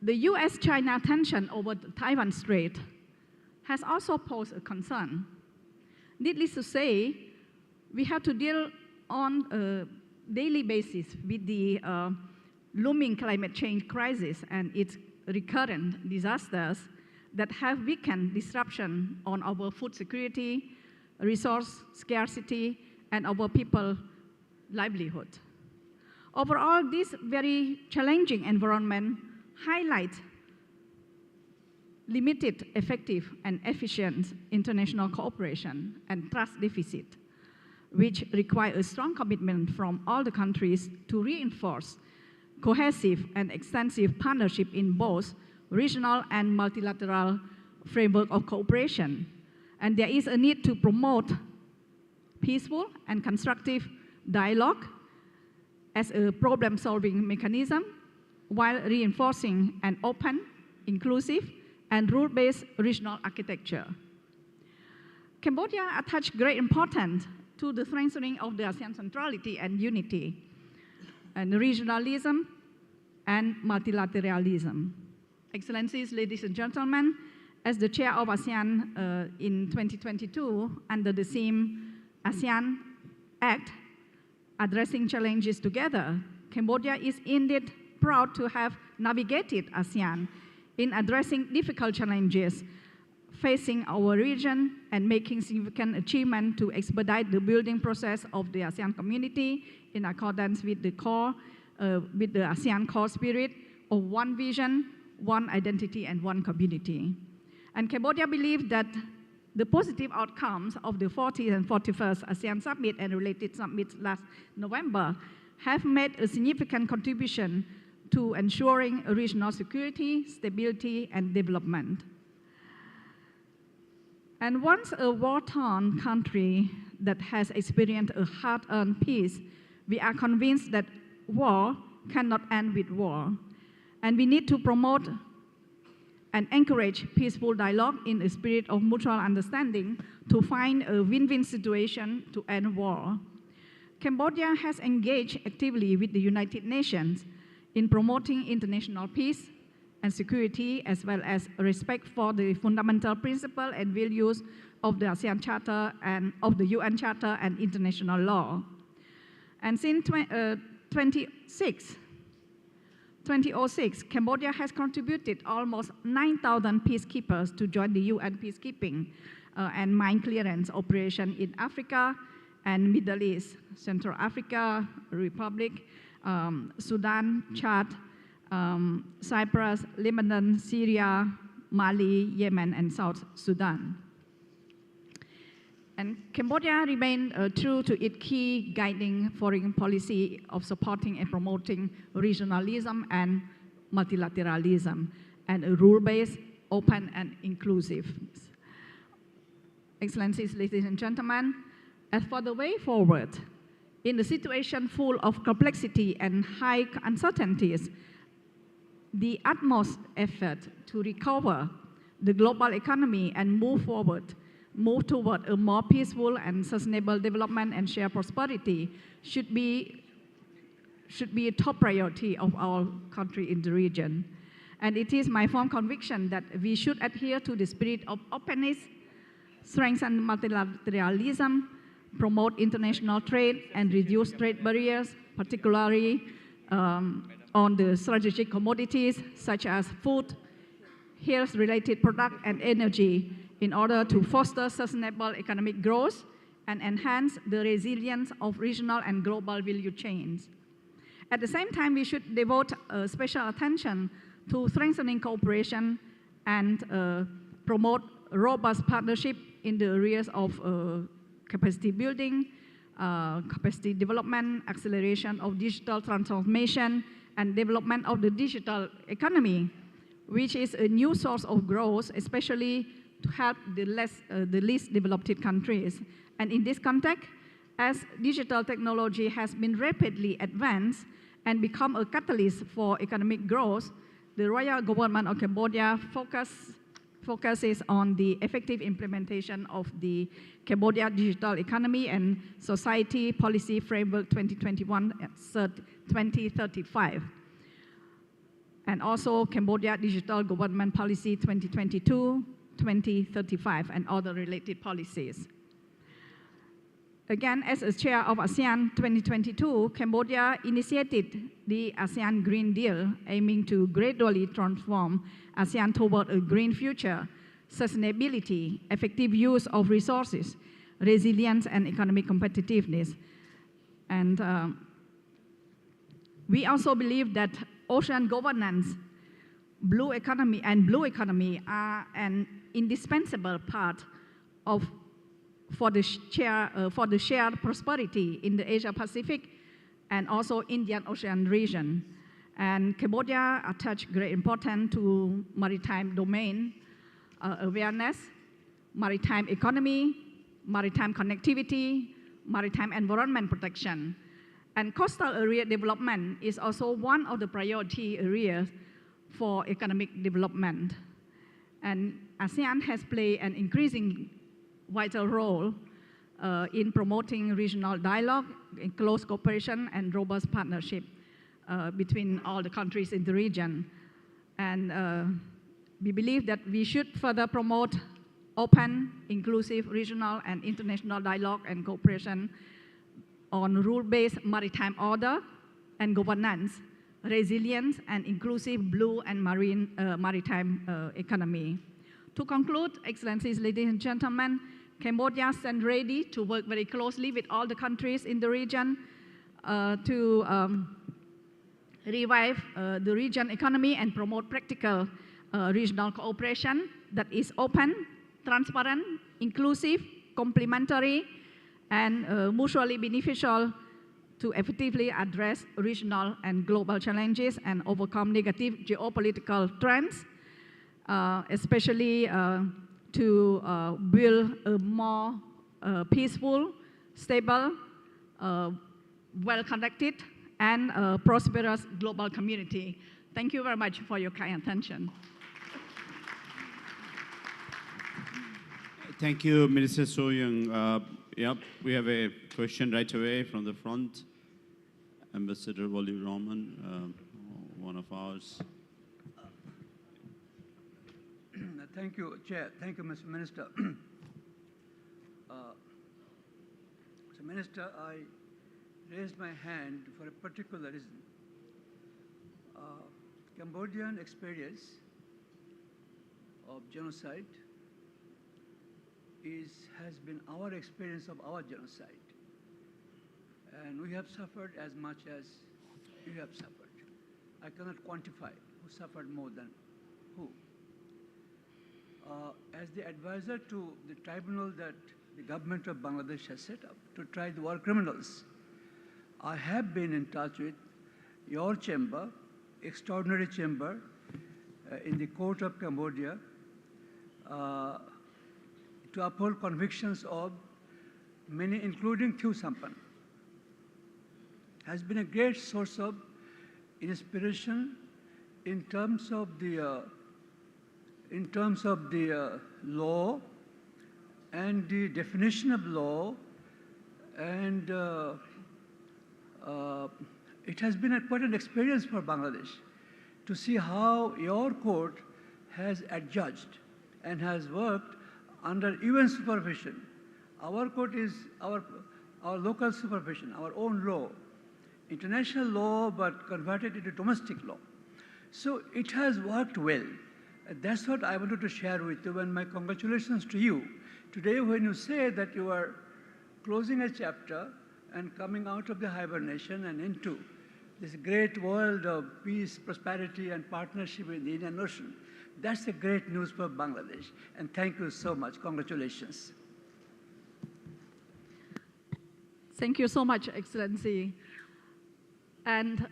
The US-China tension over the Taiwan Strait has also posed a concern. Needless to say, we have to deal on a daily basis with the looming climate change crisis and its recurrent disasters that have weakened disruption on our food security, resource scarcity, and our people's livelihood. Overall, this very challenging environment highlights limited, effective, and efficient international cooperation and trust deficit, which require a strong commitment from all the countries to reinforce cohesive and extensive partnership in both regional and multilateral framework of cooperation. And there is a need to promote peaceful and constructive dialogue as a problem-solving mechanism while reinforcing an open, inclusive, and rule-based regional architecture. Cambodia attached great importance to the strengthening of the ASEAN centrality and unity, and regionalism and multilateralism. Excellencies, ladies and gentlemen, as the chair of ASEAN in 2022, under the theme ASEAN Act, Addressing Challenges Together, Cambodia is indeed proud to have navigated ASEAN in addressing difficult challenges facing our region and making significant achievement to expedite the building process of the ASEAN community in accordance with the ASEAN core spirit of one vision, one identity, and one community. And Cambodia believes that the positive outcomes of the 40th and 41st ASEAN Summit and related summits last November have made a significant contribution to ensuring regional security, stability, and development. And once a war-torn country that has experienced a hard-earned peace, we are convinced that war cannot end with war. And we need to promote and encourage peaceful dialogue in a spirit of mutual understanding to find a win-win situation to end war. Cambodia has engaged actively with the United Nations in promoting international peace and security, as well as respect for the fundamental principles and values of the ASEAN Charter and of the UN Charter and international law. And since 2006, Cambodia has contributed almost 9,000 peacekeepers to join the UN peacekeeping and mine clearance operation in Africa and Middle East, Central Africa, Republic, Sudan, Chad, Cyprus, Lebanon, Syria, Mali, Yemen, and South Sudan. And Cambodia remained true to its key guiding foreign policy of supporting and promoting regionalism and multilateralism, and a rule-based, open, and inclusive. Excellencies, ladies and gentlemen, as for the way forward, in a situation full of complexity and high uncertainties, the utmost effort to recover the global economy and move toward a more peaceful and sustainable development and shared prosperity should be a top priority of our country in the region. And it is my firm conviction that we should adhere to the spirit of openness, strengthen multilateralism, promote international trade, and reduce trade barriers, particularly on the strategic commodities such as food, health-related products, and energy, in order to foster sustainable economic growth and enhance the resilience of regional and global value chains. At the same time, we should devote special attention to strengthening cooperation and promote robust partnership in the areas of capacity building, capacity development, acceleration of digital transformation, and development of the digital economy, which is a new source of growth, especially to help the least developed countries. And in this context, as digital technology has been rapidly advanced and become a catalyst for economic growth, the Royal Government of Cambodia focuses on the effective implementation of the Cambodia Digital Economy and Society Policy Framework 2021-2035, and also Cambodia Digital Government Policy 2022-2035 and other related policies. Again, as a chair of ASEAN 2022, Cambodia initiated the ASEAN Green Deal, aiming to gradually transform ASEAN toward a green future, sustainability, effective use of resources, resilience, and economic competitiveness. And we also believe that ocean governance, blue economy are an indispensable part of for the shared prosperity in the Asia-Pacific and also Indian Ocean region. And Cambodia attach great importance to maritime domain awareness, maritime economy, maritime connectivity, maritime environment protection. And coastal area development is also one of the priority areas for economic development. And ASEAN has played an increasing vital role in promoting regional dialogue, in close cooperation, and robust partnership between all the countries in the region. And we believe that we should further promote open, inclusive regional and international dialogue and cooperation on rule-based maritime order and governance, resilience, and inclusive blue and maritime economy. To conclude, Excellencies, ladies and gentlemen, Cambodia stands ready to work very closely with all the countries in the region to revive the region economy and promote practical regional cooperation that is open, transparent, inclusive, complementary, and mutually beneficial to effectively address regional and global challenges and overcome negative geopolitical trends, especially to build a more peaceful, stable, well-conducted, and prosperous global community. Thank you very much for your kind attention. Thank you, Minister Soeung. Yep, we have a question right away from the front. Ambassador Wali Rahman, one of ours. Thank you, Chair. Thank you, Mr. Minister. Mr. Minister, I raised my hand for a particular reason. Cambodian experience of genocide has been our experience of our genocide. And we have suffered as much as you have suffered. I cannot quantify who suffered more than who. As the advisor to the tribunal that the government of Bangladesh has set up to try the war criminals, I have been in touch with your chamber, extraordinary chamber in the court of Cambodia to uphold convictions of many, including Thieu Sampan. Has been a great source of inspiration in terms of the law and the definition of law, and it has been quite an experience for Bangladesh to see how your court has adjudged and has worked under UN supervision. Our court is our local supervision, our own law, international law, but converted into domestic law. So it has worked well. That's what I wanted to share with you, and my congratulations to you. Today, when you say that you are closing a chapter and coming out of the hibernation and into this great world of peace, prosperity, and partnership in the Indian Ocean. That's a great news for Bangladesh. And thank you so much. Congratulations. Thank you so much, Excellency. And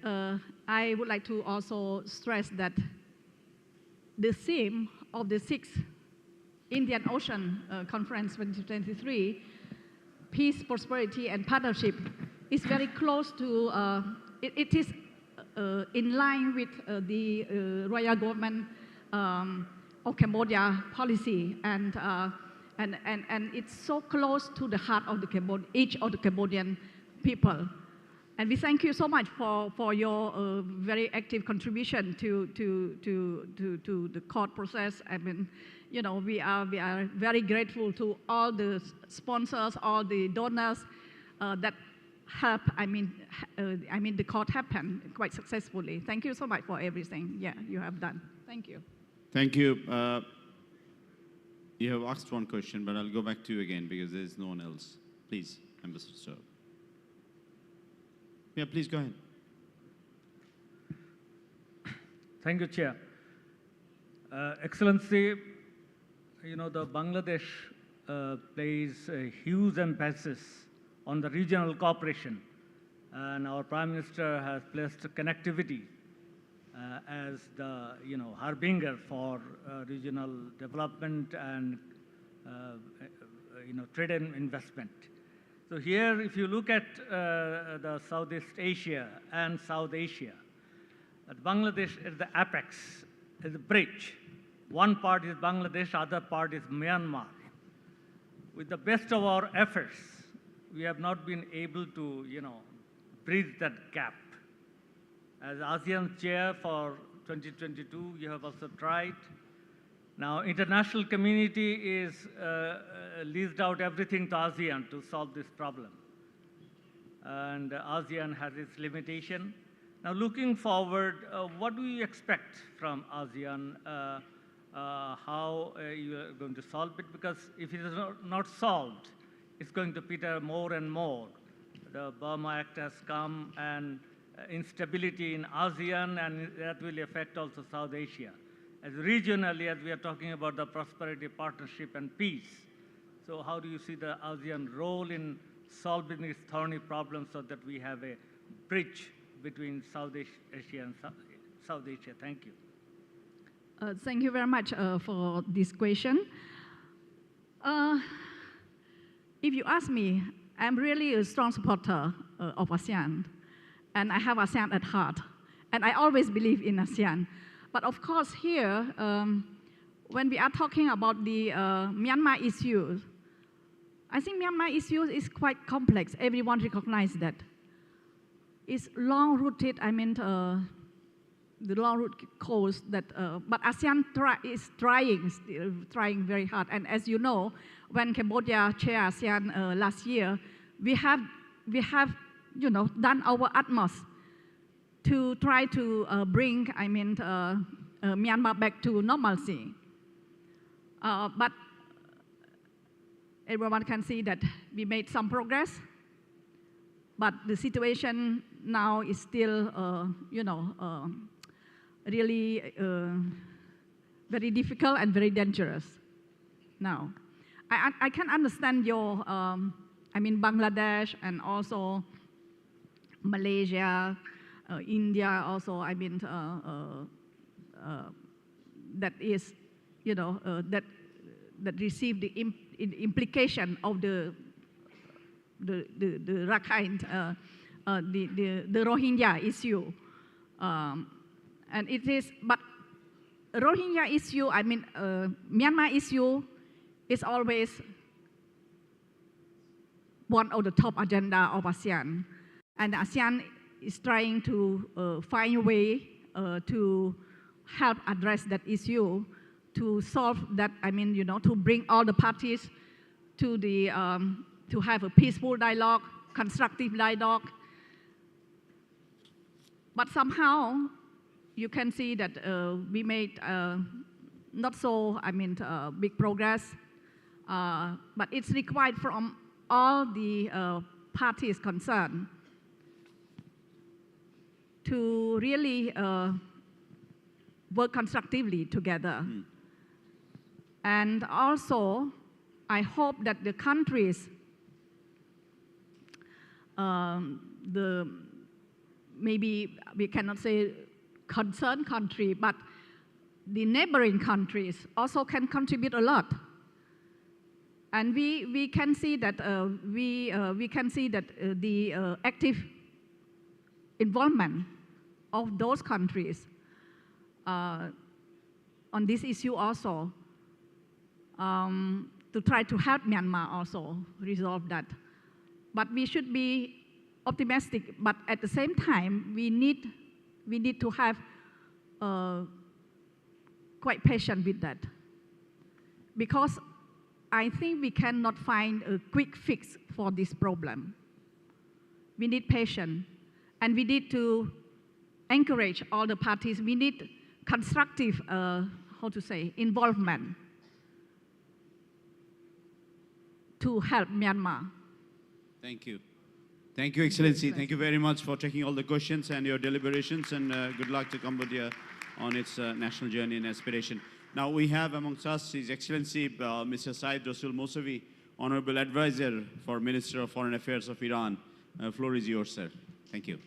I would like to also stress that the theme of the 6th Indian Ocean Conference 2023, peace, prosperity, and partnership, is very close to, it is in line with the royal government of Cambodia policy, and it's so close to the heart of each of the Cambodian people. And we thank you so much for your very active contribution to the court process. I mean, you know, we are very grateful to all the sponsors, all the donors that help. I mean, the court happened quite successfully. Thank you so much for everything. Yeah, you have done. Thank you. Thank you. You have asked one question, but I'll go back to you again because there is no one else. Please, Ambassador. Yeah, please go ahead. Thank you, Chair. Excellency, you know, the Bangladesh plays a huge emphasis on the regional cooperation, and our Prime Minister has placed connectivity as the, you know, harbinger for regional development and, you know, trade and investment. So here, if you look at the Southeast Asia and South Asia, Bangladesh is the apex, is the bridge. One part is Bangladesh, other part is Myanmar. With the best of our efforts, we have not been able to, you know, bridge that gap. As ASEAN chair for 2022, you have also tried. Now, international community is leased out everything to ASEAN to solve this problem. And ASEAN has its limitation. Now, looking forward, what do you expect from ASEAN? How you are going to solve it? Because if it is not solved, it's going to peter more and more. The Burma Act has come, and instability in ASEAN, and that will affect also South Asia. As regionally, as we are talking about the prosperity, partnership, and peace, so how do you see the ASEAN role in solving these thorny problems so that we have a bridge between South Asia and South Asia? Thank you. Thank you very much for this question. If you ask me, I'm really a strong supporter of ASEAN, and I have ASEAN at heart, and I always believe in ASEAN. But of course here, when we are talking about the Myanmar issues, I think Myanmar issues is quite complex. Everyone recognizes that. It's long-rooted, I mean, the long-rooted cause that, but ASEAN is trying very hard. And as you know, when Cambodia chaired ASEAN last year, we have, you know, done our utmost to try to bring, I mean, Myanmar back to normalcy. But everyone can see that we made some progress, but the situation now is still, you know, really very difficult and very dangerous now. I can understand your, I mean, Bangladesh and also Malaysia, India also, I mean, that is, you know, that received the implication of the Rakhine, the Rohingya issue. And it is, but Rohingya issue, I mean, Myanmar issue is always one of the top agenda of ASEAN. And ASEAN is trying to find a way to help address that issue, to solve that, I mean, you know, to bring all the parties to the, to have a peaceful dialogue, constructive dialogue. But somehow, you can see that we made not so, I mean, big progress, but it's required from all the parties concerned to really work constructively together. And also, I hope that the countries, maybe we cannot say concerned country, but the neighboring countries also can contribute a lot. And we can see that the active involvement of those countries on this issue also, to try to help Myanmar also resolve that. But we should be optimistic, but at the same time, we need to have quite patient with that. Because I think we cannot find a quick fix for this problem. We need patience, and we need to encourage all the parties. We need constructive, involvement to help Myanmar. Thank you. Thank you, Excellency. Thank you very much for taking all the questions and your deliberations, and good luck to Cambodia on its national journey and aspiration. Now we have amongst us His Excellency Mr. Saeed Rasoul Mousavi, Honorable Advisor for Minister of Foreign Affairs of Iran. Floor is yours, sir. Thank you.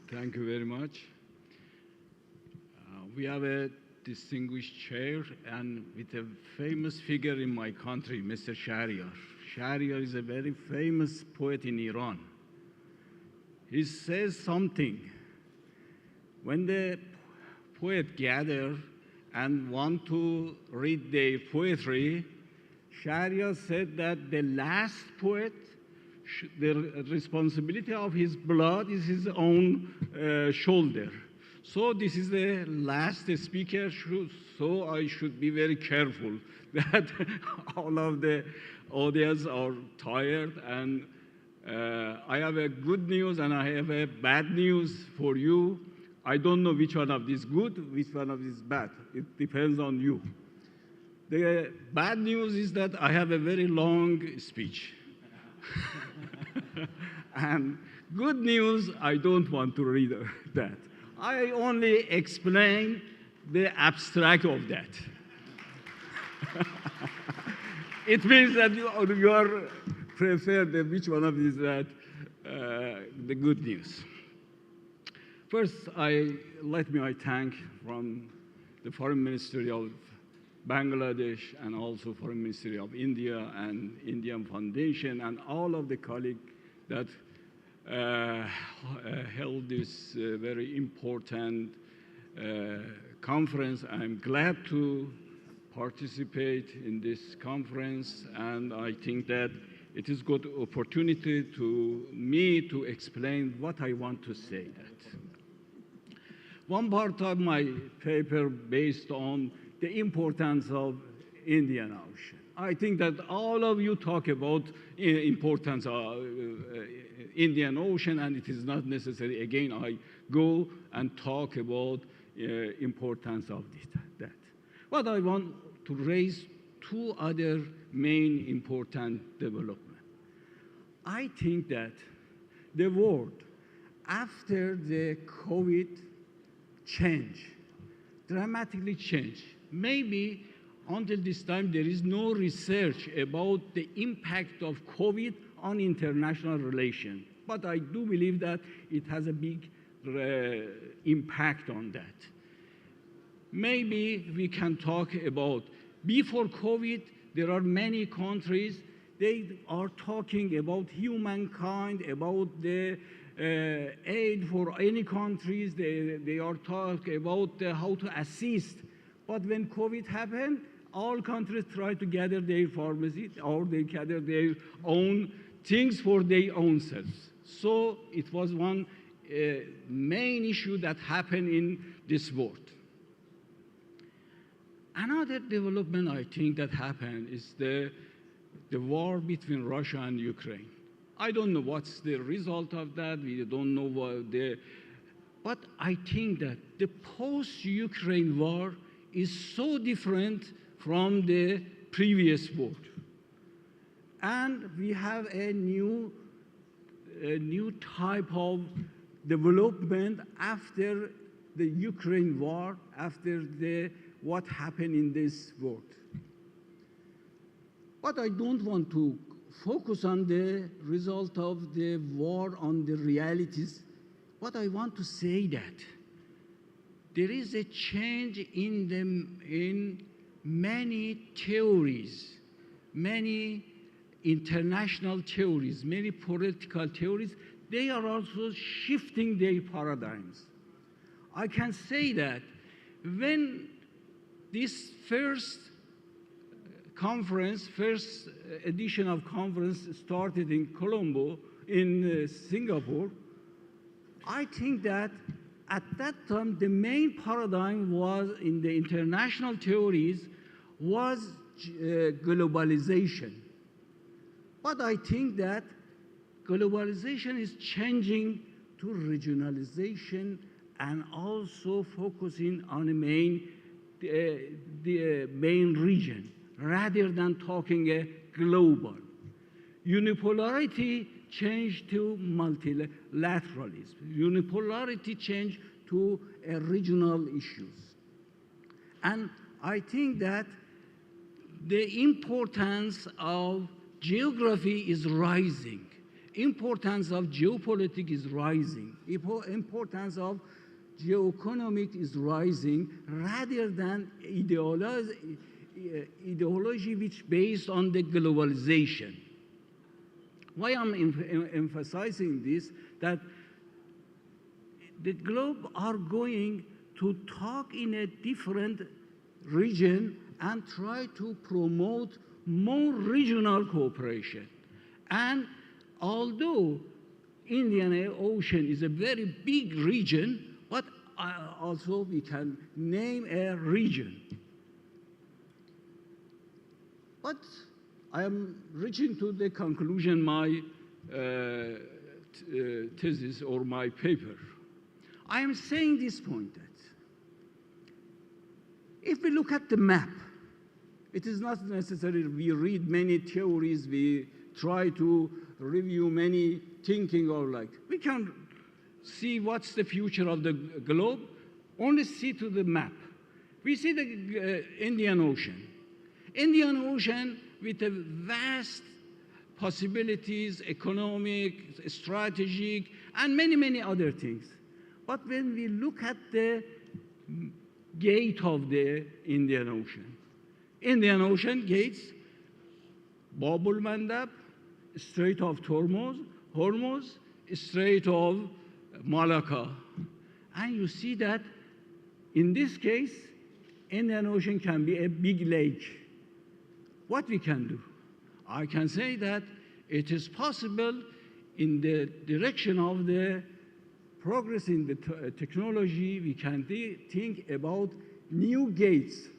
Thank you very much. We have a distinguished chair and with a famous figure in my country, Mr. Shahriar. Shahriar is a very famous poet in Iran. He says something. When the poet gather and want to read their poetry, Shahriar said that the last poet, the responsibility of his blood is his own shoulder. So this is the last speaker, so I should be very careful that all of the audience are tired. And I have a good news and I have a bad news for you. I don't know which one of these good, which one of these bad. It depends on you. The bad news is that I have a very long speech. And good news, I don't want to read that. I only explain the abstract of that. It means that you are preferred which one of these that the good news. First, let me thank from the Foreign Ministry of Bangladesh and also Foreign Ministry of India and Indian Foundation and all of the colleagues that held this very important conference. I'm glad to participate in this conference, and I think that it is a good opportunity to me to explain what I want to say. One part of my paper based on the importance of Indian Ocean. I think that all of you talk about importance of Indian Ocean, and it is not necessary. Again, I go and talk about importance of that. But I want to raise two other main important developments. I think that the world, after the COVID dramatically changed. Maybe until this time, there is no research about the impact of COVID on international relations. But I do believe that it has a big impact on that. Maybe we can talk about, before COVID, there are many countries, they are talking about humankind, about the aid for any countries, they are talking about how to assist. But when COVID happened, all countries tried to gather their pharmacy or they gather their own things for their own selves. So it was one main issue that happened in this world. Another development I think that happened is the war between Russia and Ukraine. I don't know what's the result of that. We don't know but I think that the post-Ukraine war is so different from the previous war. And we have a new a new type of development after the Ukraine war, after what happened in this world. But I don't want to focus on the result of the war, on the realities. What I want to say that there is a change in many theories, many international theories, many political theories. They are also shifting their paradigms. I can say that when this first edition of conference started in Colombo, in Singapore, I think that at that time the main paradigm was in the international theories was globalization. But I think that globalization is changing to regionalization and also focusing on the main region, rather than talking a global. Unipolarity changed to multilateralism. Unipolarity changed to regional issues. And I think that the importance of geography is rising. Importance of geopolitics is rising. Importance of geoeconomic is rising, rather than ideology which based on the globalization. Why I'm emphasizing this, that the globe are going to talk in a different region and try to promote more regional cooperation. And although Indian Ocean is a very big region, but also we can name a region. But I am reaching to the conclusion my thesis or my paper. I am saying this point that if we look at the map, it is not necessary we read many theories, we try to review many thinking or like. We can see what's the future of the globe, only see to the map. We see the Indian Ocean. Indian Ocean with a vast possibilities, economic, strategic, and many, many other things. But when we look at the gate of the Indian Ocean gates, Bab el-Mandab, Strait of Hormuz, Strait of Malacca. And you see that in this case, Indian Ocean can be a big lake. What we can do? I can say that it is possible in the direction of the progress in the technology, we can think about new gates.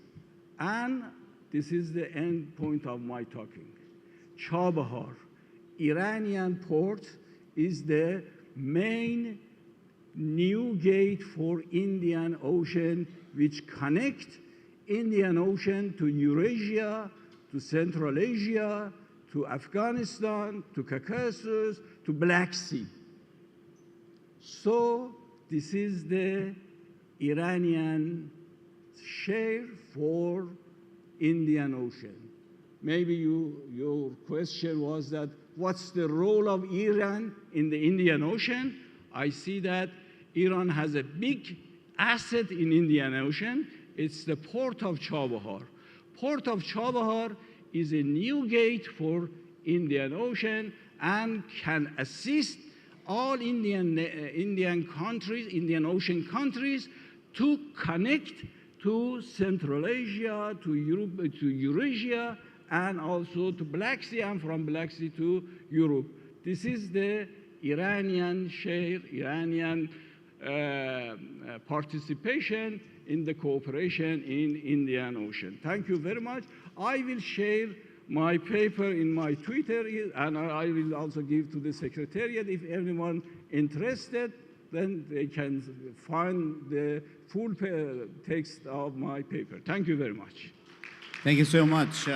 And this is the end point of my talking. Chabahar, Iranian port, is the main new gate for Indian Ocean, which connect Indian Ocean to Eurasia, to Central Asia, to Afghanistan, to Caucasus, to Black Sea. So this is the Iranian share for Indian Ocean. Maybe your question was that, what's the role of Iran in the Indian Ocean? I see that Iran has a big asset in Indian Ocean. It's the port of Chabahar. Port of Chabahar is a new gate for Indian Ocean and can assist all Indian Ocean countries to connect to Central Asia, to Europe, to Eurasia, and also to Black Sea, and from Black Sea to Europe. This is the Iranian share, Iranian participation in the cooperation in Indian Ocean. Thank you very much. I will share my paper in my Twitter, and I will also give to the Secretariat. If anyone interested, then they can find the full text of my paper. Thank you very much. Thank you so much.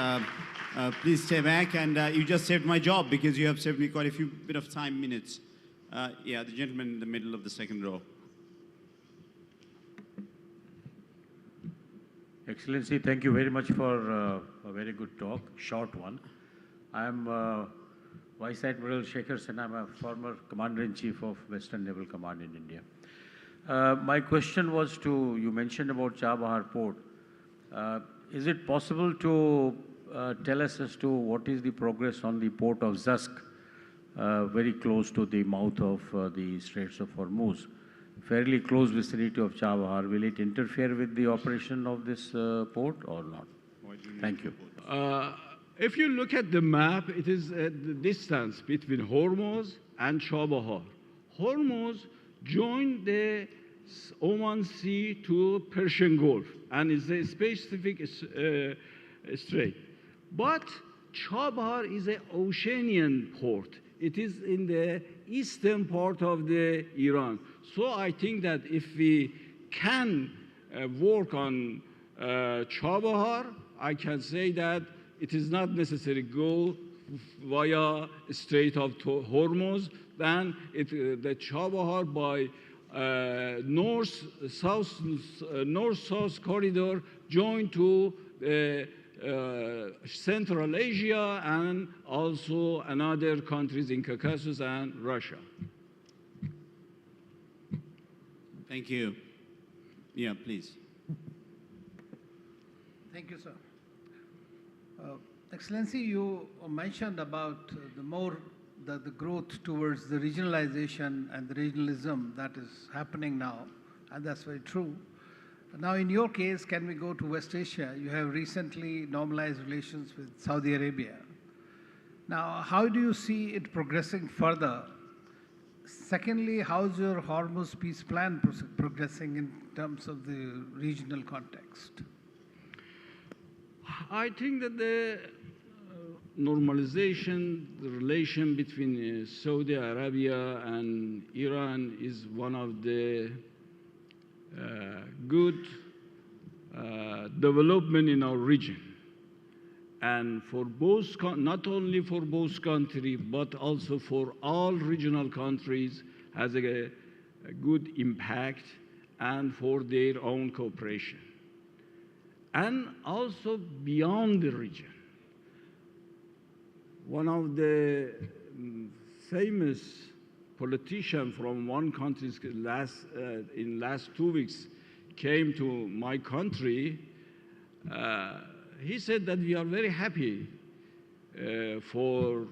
Please stay back, and you just saved my job because you have saved me quite a few bit of minutes. Yeah, the gentleman in the middle of the second row. Excellency, thank you very much for a very good talk, short one. I am Vice Admiral Shekhar Sen. I'm a former Commander-in-Chief of Western Naval Command in India. My question was you mentioned about Chabahar Port. Is it possible to tell us as to what is the progress on the port of Zask, very close to the mouth of the Straits of Hormuz, fairly close vicinity of Chabahar? Will it interfere with the operation of this port or not? Thank you. If you look at the map, it is at the distance between Hormuz and Chabahar. Hormuz joined the Oman Sea to Persian Gulf and is a specific strait. But Chabahar is an oceanian port. It is in the eastern part of the Iran. So I think that if we can work on Chabahar, I can say that it is not necessary to go via Strait of Hormuz. Then the Chabahar by north-south corridor joined to Central Asia and also another countries in Caucasus and Russia. Thank you. Yeah, please. Thank you, sir. Excellency, you mentioned about the growth towards the regionalization and the regionalism that is happening now, and that's very true. Now, in your case, can we go to West Asia? You have recently normalized relations with Saudi Arabia. Now, how do you see it progressing further? Secondly, how's your Hormuz peace plan progressing in terms of the regional context? I think that the normalization, the relation between Saudi Arabia and Iran is one of the good development in our region. And for both, not only for both countries, but also for all regional countries, has a good impact and for their own cooperation. And also beyond the region. One of the famous politicians from one country in last 2 weeks came to my country. He said that we are very happy for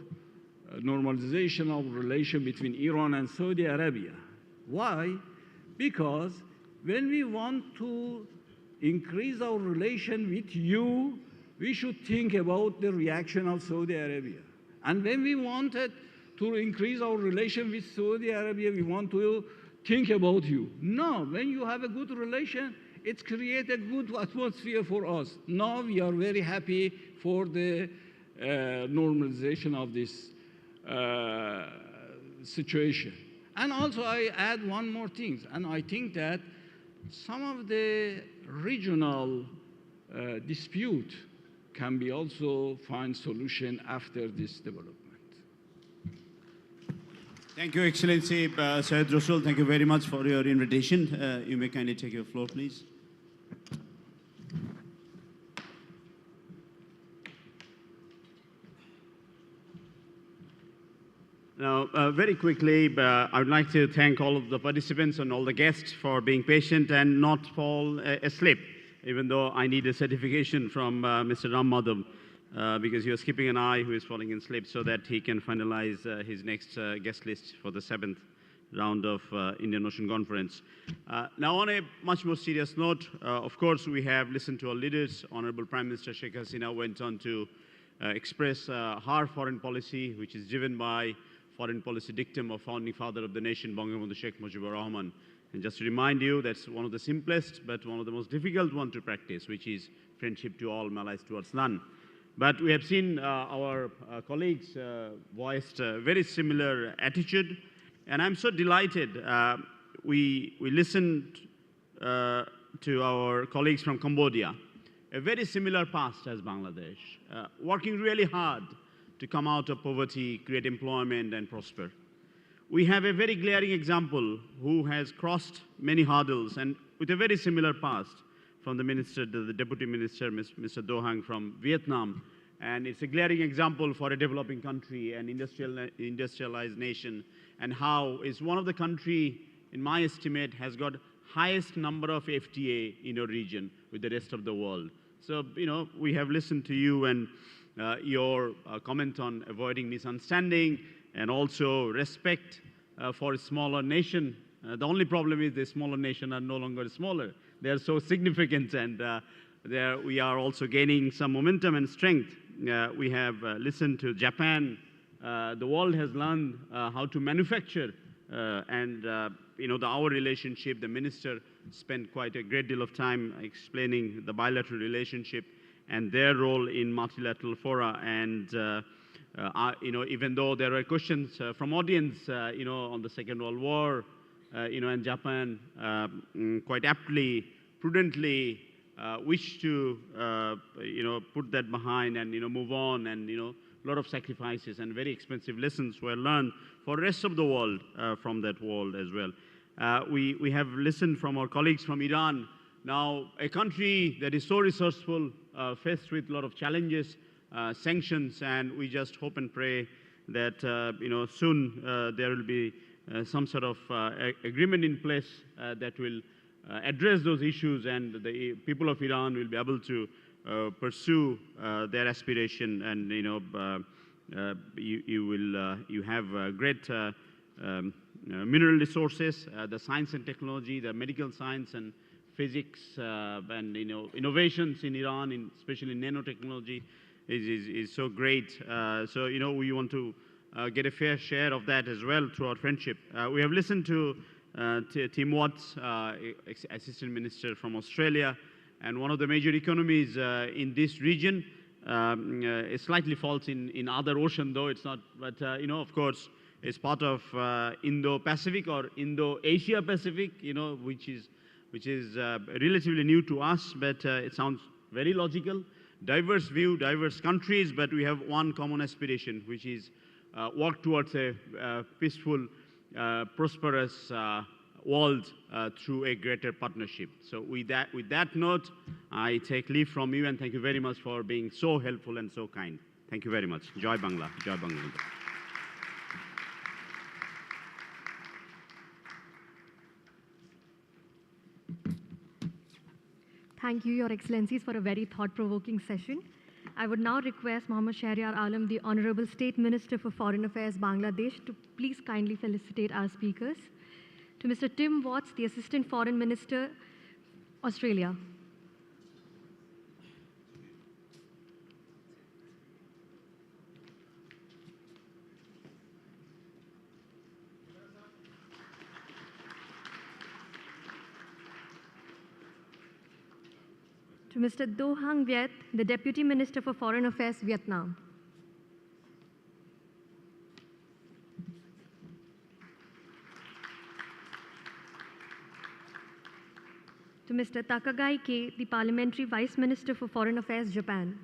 normalization of relation between Iran and Saudi Arabia. Why? Because when we want to increase our relation with you, we should think about the reaction of Saudi Arabia. And when we wanted to increase our relation with Saudi Arabia, we want to think about you. No, when you have a good relation, it creates a good atmosphere for us. Now we are very happy for the normalization of this situation. And also I add one more thing, and I think that some of the regional dispute can be also find solution after this development. Thank you, Excellency. Seyed Rasoul, thank you very much for your invitation. You may kindly take your floor, please. Now, very quickly, I would like to thank all of the participants and all the guests for being patient and not fall asleep, even though I need a certification from Mr. Ram Madhav, because he was keeping an eye who is falling in sleep so that he can finalize his next guest list for the 7th round of Indian Ocean Conference. Now, on a much more serious note, of course, we have listened to our leaders. Honorable Prime Minister Sheikh Hasina went on to express her foreign policy, which is driven by foreign policy dictum of founding father of the nation, Bangabandhu Sheikh Mujibur Rahman. And just to remind you, that's one of the simplest, but one of the most difficult one to practice, which is friendship to all, malice towards none. But we have seen our colleagues voiced a very similar attitude, and I'm so delighted. We listened to our colleagues from Cambodia, a very similar past as Bangladesh, working really hard to come out of poverty, create employment, and prosper. we have a very glaring example who has crossed many hurdles and with a very similar past from the minister, the deputy minister, Mr. Do Hung from Vietnam. And it's a glaring example for a developing country, an industrialized nation, and how is one of the country, in my estimate, has got highest number of FTA in your region with the rest of the world. So, we have listened to you and your comment on avoiding misunderstanding and also respect for a smaller nation. The only problem is the smaller nations are no longer smaller. They are so significant, and there we are also gaining some momentum and strength. We have listened to Japan. The world has learned how to manufacture, and our relationship, the minister spent quite a great deal of time explaining the bilateral relationship and their role in multilateral fora. And even though there are questions from audience, on the Second World War, and Japan quite aptly, prudently wish to, put that behind and, move on, and, a lot of sacrifices and very expensive lessons were learned for the rest of the world from that world as well. We have listened from our colleagues from Iran, now a country that is so resourceful, faced with a lot of challenges, sanctions, and we just hope and pray that, soon there will be some sort of agreement in place that will address those issues, and the people of Iran will be able to pursue their aspiration, and you have great mineral resources, the science and technology, the medical science and physics, and innovations in Iran, especially in nanotechnology, is so great. So we want to get a fair share of that as well through our friendship. We have listened to Tim Watts, Assistant Minister from Australia, and one of the major economies in this region. It slightly falls in other ocean, though it's not, but of course, it's part of Indo-Pacific or Indo-Asia Pacific, which is relatively new to us, but it sounds very logical. Diverse view, diverse countries, but we have one common aspiration, which is work towards a peaceful, prosperous world through a greater partnership. So with that note, I take leave from you, and thank you very much for being so helpful and so kind. Thank you very much. Joy Bangla. Joy Bangla. Thank you, Your Excellencies, for a very thought-provoking session. I would now request Mohammed Shahriar Alam, the Honorable State Minister for Foreign Affairs, Bangladesh, to please kindly felicitate our speakers. To Mr. Tim Watts, the Assistant Foreign Minister, Australia. To Mr. Do Hung Viet, the Deputy Minister for Foreign Affairs, Vietnam. To Mr. Takagi Ke, the Parliamentary Vice Minister for Foreign Affairs, Japan.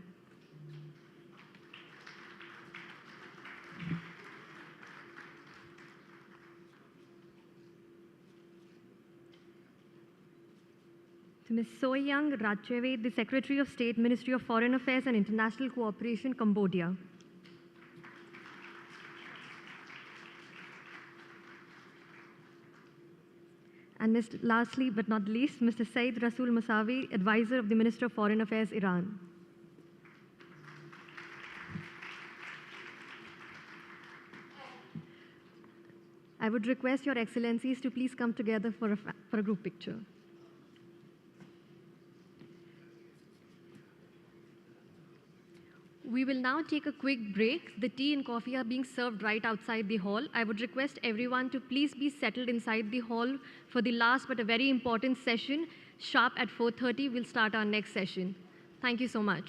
To Ms. Soeung Rathchavy, the Secretary of State, Ministry of Foreign Affairs and International Cooperation, Cambodia. And lastly but not least, Mr. Seyed Rasoul Mousavi, Advisor of the Minister of Foreign Affairs, Iran. I would request Your Excellencies to please come together for a group picture. We will now take a quick break. The tea and coffee are being served right outside the hall. I would request everyone to please be settled inside the hall for the last but a very important session. Sharp at 4:30, we'll start our next session. Thank you so much.